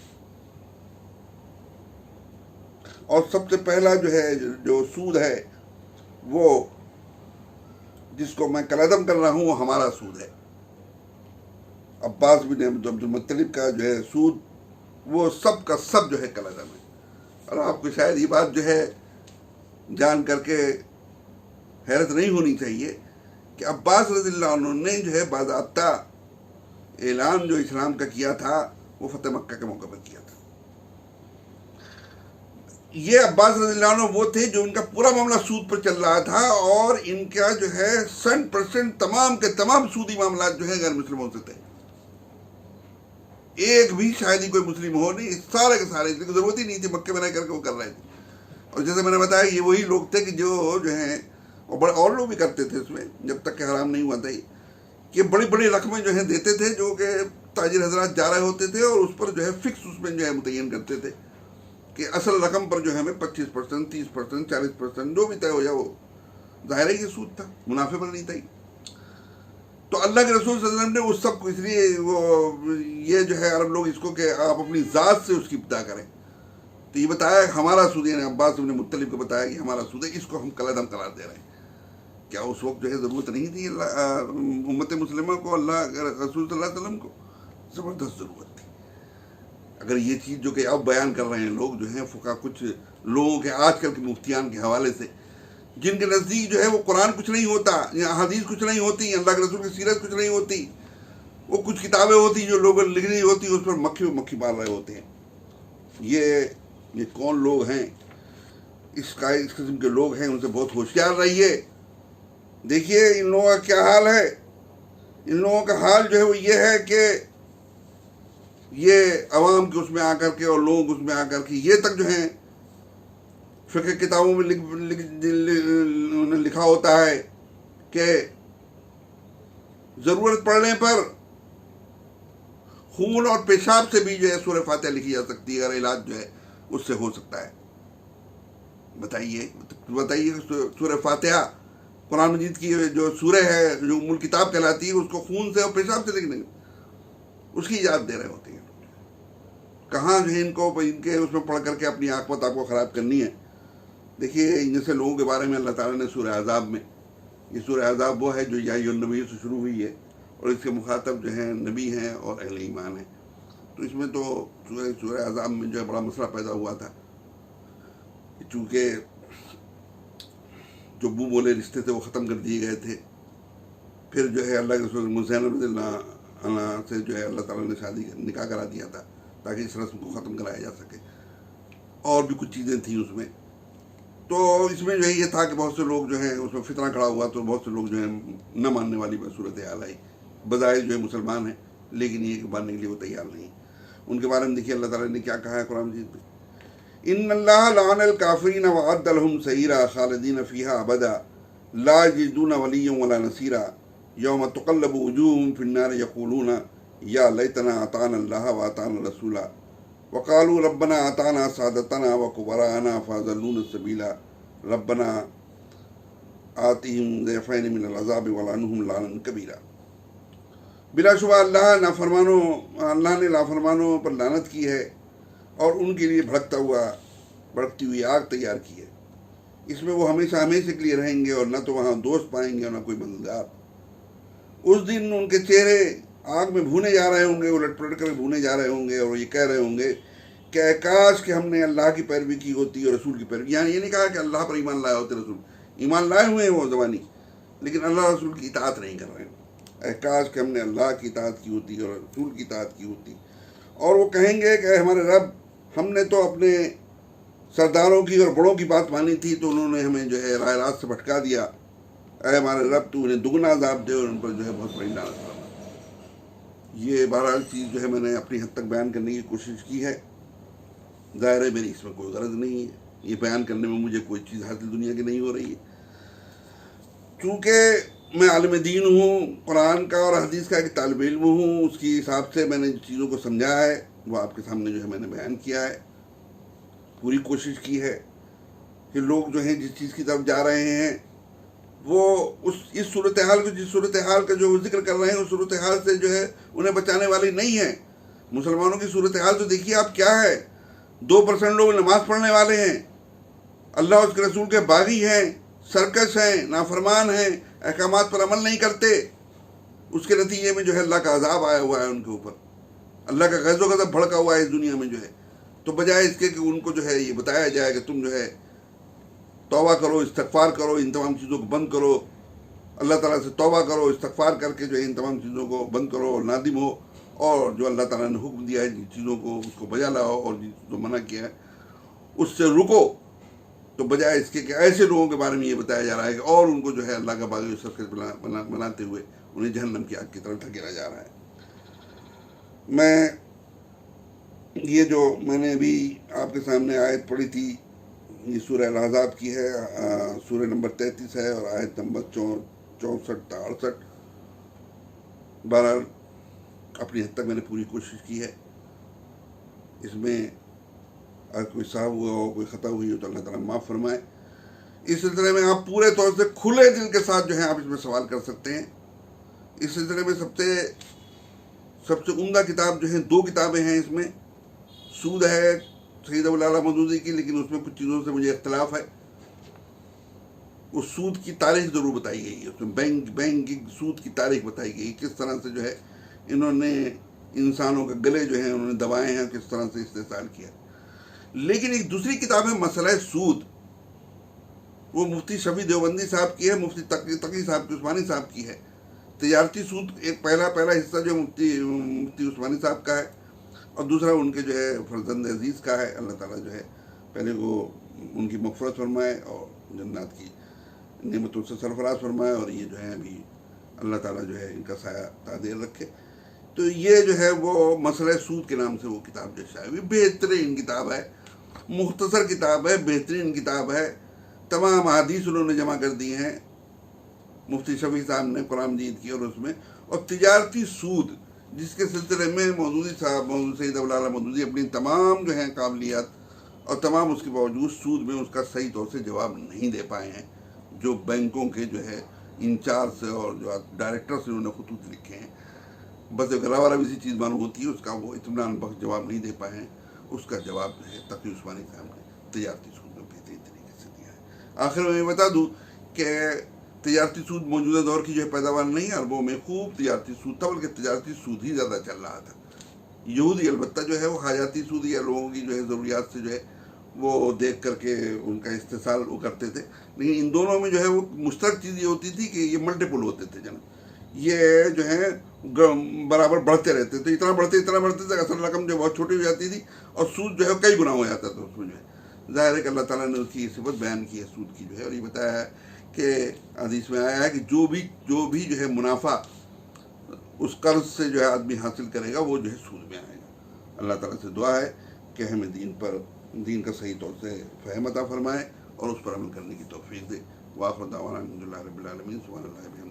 اور سب سے پہلا جو ہے جو سود ہے وہ جس کو میں کلعدم کر رہا ہوں وہ ہمارا سود ہے۔ عباس بن عبد المطلب کا جو ہے سود وہ سب کا سب جو ہے کلعدم ہے۔ اور آپ کو شاید یہ بات جو ہے جان کر کے حیرت نہیں ہونی چاہیے کہ عباس رضی اللہ عنہ نے جو ہے باضابطہ اعلان جو اسلام کا کیا تھا وہ فتح مکہ کے موقع پر کیا تھا۔ یہ عباس رضی اللہ عنہ وہ تھے جو ان کا پورا معاملہ سود پر چل رہا تھا، اور ان کا جو ہے 100% تمام کے تمام سودی معاملات جو ہے غیر مسلموں سے تھے، ایک بھی شاید ہی کوئی مسلم ہو نہیں، سارے کے سارے، اس کی ضرورت ہی نہیں تھی، مکے میں رہ کر کے وہ کر رہے تھے۔ اور جیسے میں نے بتایا یہ وہی لوگ تھے کہ جو ہیں اور بڑے اور لوگ بھی کرتے تھے اس میں، جب تک کہ حرام نہیں ہوا تھا، کہ بڑی بڑی رقمیں جو ہیں دیتے تھے، جو کہ تاجر حضرات جا رہے ہوتے تھے اور اس پر جو ہے فکس اس میں جو ہے متعین کرتے تھے کہ اصل رقم پر جو ہے ہمیں 25%، 30%، 40% جو بھی طے ہو جائے، وہ ظاہر ہے یہ سود تھا، منافع پر نہیں تھا۔ تو اللہ کے رسول صلی اللہ علیہ وسلم نے اس سب کو، اس لیے وہ یہ جو ہے عرب لوگ اس کو کہ آپ اپنی ذات سے اس کی ابتدا کریں، تو یہ بتایا کہ ہمارا سود، یعنی عباس بن مطلب کو بتایا کہ ہمارا سود ہے، اس کو ہم کلعدم قرار دے رہے ہیں۔ کیا اس وقت جو ہے ضرورت نہیں تھی امت مسلمہ کو، اللہ کے رسول صلی اللہ علیہ وسلم کو؟ زبردست ضرورت تھی۔ اگر یہ چیز جو کہ اب بیان کر رہے ہیں لوگ جو ہیں فقہ، کچھ لوگوں کے آج کل کے مفتیان کے حوالے سے، جن کے نزدیک جو ہے وہ قرآن کچھ نہیں ہوتا، یا حدیث کچھ نہیں ہوتی، اللہ کے رسول کی سیرت کچھ نہیں ہوتی، وہ کچھ کتابیں ہوتی جو لوگوں نے لکھ رہی ہوتی، اس پر مکھی مار رہے ہوتے ہیں۔ یہ کون لوگ ہیں؟ اس قسم کے لوگ ہیں، ان سے بہت ہوشیار رہیے۔ دیکھیے ان لوگوں کا کیا حال ہے۔ ان لوگوں کا حال جو ہے وہ یہ ہے کہ یہ عوام کے اس میں آ کر کے اور لوگ اس میں آ کر کے یہ تک جو ہیں فقہ کتابوں میں لکھا ہوتا ہے کہ ضرورت پڑنے پر خون اور پیشاب سے بھی جو ہے سورہ فاتحہ لکھی جا سکتی ہے، اگر علاج جو ہے اس سے ہو سکتا ہے۔ بتائیے سورہ فاتحہ قرآن مجید کی جو سورہ ہے، جو ام الکتاب کہلاتی ہے، اس کو خون سے اور پیشاب سے لکھنے اس کی اجازت دے رہے ہوتے ہیں۔ کہاں جو ہے ان کے اس میں پڑھ کر کے اپنی عاقبت آپ کو خراب کرنی ہے۔ دیکھیے ان جیسے لوگوں کے بارے میں اللہ تعالیٰ نے سورہ احزاب میں، یہ سورہ احزاب وہ ہے جو یا ایھا النبی سے شروع ہوئی ہے، اور اس کے مخاطب جو ہیں نبی ہیں اور اہل ایمان ہیں۔ تو اس میں تو سورہ احزاب میں جو ہے بڑا مسئلہ پیدا ہوا تھا، چونکہ جو منہ بولے رشتے تھے وہ ختم کر دیے گئے تھے۔ پھر جو ہے اللہ کے رسول زینب رضی اللہ عنہ سے جو ہے اللہ تعالیٰ نے نکاح کرا دیا تھا تاکہ اس رسم کو ختم کرایا جا سکے، اور بھی کچھ چیزیں تھیں اس میں۔ تو اس میں جو ہے یہ تھا کہ بہت سے لوگ جو ہیں اس میں فتنہ کھڑا ہوا، تو بہت سے لوگ جو ہیں نہ ماننے والی صورتحال آئی۔ بظاہر جو ہے مسلمان ہیں، لیکن یہ کہ ماننے کے لیے وہ تیار نہیں۔ ان کے بارے میں دیکھیے اللہ تعالیٰ نے کیا کہا ہے قرآن مجید میں، ان اللہ لعن الکافرین وعد لهم سعیرا خالدین فیہا ابدا لا یجدون ولیا ولا نصیرا یوم تقلب وجوہہم فی النار یقولون یا لیتنا اطعنا اللہ واطعنا الرسولا وقالوا ربنا اطعنا سادتنا وکبراءنا فاضلونا السبیلا ربنا آتہم ضعفین من العذاب ولعنہم لعنا کبیرا۔ بلا شبہ اللہ نے نافرمانوں پر لعنت کی ہے اور ان کے لیے بھڑکتی ہوئی آگ تیار کی ہے۔ اس میں وہ ہمیشہ کے لیے رہیں گے، اور نہ تو وہاں دوست پائیں گے اور نہ کوئی مددگار۔ اس دن ان کے چہرے آگ میں بھونے جا رہے ہوں گے، الٹ پلٹ کر بھونے جا رہے ہوں گے، اور یہ کہہ رہے ہوں گے کہ اے کاش کہ ہم نے اللہ کی پیروی کی ہوتی اور رسول کی پیروی، یعنی یہ نہیں کہا کہ اللہ پر ایمان لائے ہوتے، رسول ایمان لائے ہوئے ہیں وہ زبانی، لیکن اللہ رسول کی اطاعت نہیں کر رہے ہیں۔ اے کاش کہ ہم نے اللہ کی اطاعت کی ہوتی اور رسول کی اطاعت کی ہوتی. اور وہ کہیں گے کہ اے ہمارے رب، ہم نے تو اپنے سرداروں کی اور بڑوں کی بات مانی تھی تو انہوں نے ہمیں جو ہے راہ راست سے بھٹکا دیا. اے ہمارے رب، تو انہیں دگنا عذاب دے اور ان پر جو ہے بہت بڑی لعنت فرما. یہ بہرحال چیز جو ہے میں نے اپنی حد تک بیان کرنے کی کوشش کی ہے. ظاہر ہے میری اس میں کوئی غرض نہیں ہے، یہ بیان کرنے میں مجھے کوئی چیز حاصل دنیا کی نہیں ہو رہی ہے. چونکہ میں عالم دین ہوں، قرآن کا اور حدیث کا ایک طالب علم ہوں، اس کی حساب سے میں نے چیزوں کو سمجھا ہے وہ آپ کے سامنے جو ہے میں نے بیان کیا ہے. پوری کوشش کی ہے کہ لوگ جو ہیں جس چیز کی طرف جا رہے ہیں وہ اس صورتحال کو، جس صورتحال کا جو ذکر کر رہے ہیں اس صورتحال سے جو ہے انہیں بچانے والی نہیں ہے. مسلمانوں کی صورتحال تو دیکھیے آپ کیا ہے. 2% لوگ نماز پڑھنے والے ہیں، اللہ اور اس کے رسول کے باغی ہیں، سرکش ہیں، نافرمان ہیں، احکامات پر عمل نہیں کرتے. اس کے نتیجے میں جو ہے اللہ کا عذاب آیا ہوا ہے ان کے اوپر، اللہ کا غیظ و غضب بھڑکا ہوا ہے اس دنیا میں جو ہے. تو بجائے اس کے کہ ان کو جو ہے یہ بتایا جائے کہ تم جو ہے توبہ کرو، استغفار کرو، ان تمام چیزوں کو بند کرو، اللہ تعالیٰ سے توبہ کرو، استغفار کر کے جو ہے ان تمام چیزوں کو بند کرو اور نادم ہو، اور جو اللہ تعالیٰ نے حکم دیا ہے جن چیزوں کو اس کو بجا لاؤ، اور جن چیزوں کو منع کیا ہے اس سے رکو. تو بجائے اس کے کہ ایسے لوگوں کے بارے میں یہ بتایا جا رہا ہے کہ اور ان کو جو ہے اللہ کا باغی سرکش بناتے ہوئے انہیں جہنم کی آگ کی طرف دھکیلا جا رہا ہے. یہ جو میں نے ابھی آپ کے سامنے آیت پڑھی تھی یہ سورہ الاحزاب کی ہے، سورہ نمبر 33 ہے اور آیت نمبر 64 تا 68. بہرحال اپنی حد تک میں نے پوری کوشش کی ہے. اس میں اگر کوئی صاحب ہوا ہو، کوئی خطا ہوئی ہو تو اللہ تعالیٰ معاف فرمائے. اس سلسلے میں آپ پورے طور سے کھلے دل کے ساتھ جو ہے آپ اس میں سوال کر سکتے ہیں. اس سلسلے میں سب سے عمدہ کتاب جو ہیں 2 کتابیں ہیں اس میں. سود ہے سید ابو الاعلیٰ مودودی کی، لیکن اس میں کچھ چیزوں سے مجھے اختلاف ہے. اس سود کی تاریخ ضرور بتائی گئی ہے، اس میں بینکنگ سود کی تاریخ بتائی گئی، کس طرح سے جو ہے انہوں نے انسانوں کے گلے جو ہیں انہوں نے دبائے ہیں، کس طرح سے استحصال کیا. لیکن ایک دوسری کتاب ہے مسئلہ سود، وہ مفتی شفیع دیوبندی صاحب کی ہے، مفتی تقی صاحب کی عثمانی صاحب کی ہے. تجارتی سود ایک پہلا حصہ جو مفتی عثمانی صاحب کا ہے، اور دوسرا ان کے جو ہے فرزند عزیز کا ہے. اللہ تعالیٰ جو ہے پہلے وہ ان کی مغفرت فرمائے اور جنات کی نعمتوں سے سرفراز فرمائے، اور یہ جو ہے ابھی اللہ تعالیٰ جو ہے ان کا سایہ تعدیر رکھے. تو یہ جو ہے وہ مسئلہ سود کے نام سے وہ کتاب جو شائع، بہترین کتاب ہے، مختصر کتاب ہے، بہترین کتاب ہے. تمام احادیث انہوں نے جمع کر دی ہیں مفتی شفیع صاحب نے قرآن مجید کی، اور اس میں اور تجارتی سود جس کے سلسلے میں مودودی صاحب سید ابو الاعلیٰ مودودی اپنی تمام جو ہیں قابلیت اور تمام اس کے باوجود سود میں اس کا صحیح طور سے جواب نہیں دے پائے ہیں. جو بینکوں کے جو ہے انچارج سے اور جو ڈائریکٹر سے انہوں نے خطوط لکھے ہیں، بس ایک روا روا سی چیز معلوم ہوتی ہے، اس کا وہ اطمینان بخش جواب نہیں دے پائے ہیں. اس کا جواب جو ہے تقی عثمانی صاحب نے تجارتی سود میں بہترین طریقے سے دیا ہے. آخر میں بتا دوں کہ تجارتی سود موجودہ دور کی جو ہے پیداوار نہیں ہے. عربوں میں خوب تجارتی سود تھا، بلکہ تجارتی سود ہی زیادہ چل رہا تھا. یہودی البتہ جو ہے وہ حاجاتی سود یا لوگوں کی جو ہے ضروریات سے جو ہے وہ دیکھ کر کے ان کا استحصال وہ کرتے تھے. لیکن ان دونوں میں جو ہے وہ مشترک چیز یہ ہوتی تھی کہ یہ ملٹیپل ہوتے تھے جناب، یہ جو ہے برابر بڑھتے رہتے تھے، اتنا بڑھتے تھے اصل رقم جو بہت چھوٹی ہو جاتی تھی اور سود جو ہے کئی گنا ہو جاتا تھا اس میں جو ہے. ظاہر ہے کہ اللہ تعالیٰ نے اس کی صفت بیان کی ہے سود کی جو ہے، اور یہ بتایا ہے کہ حدیث میں آیا ہے کہ جو بھی جو ہے منافع اس قرض سے جو ہے آدمی حاصل کرے گا وہ جو ہے سود میں آئے گا. اللہ تعالیٰ سے دعا ہے کہ ہمیں دین کا صحیح طور سے فہم عطا فرمائے اور اس پر عمل کرنے کی توفیق دے. وآخر دعوانا الحمدللہ رب العالمین. سبحان اللہ.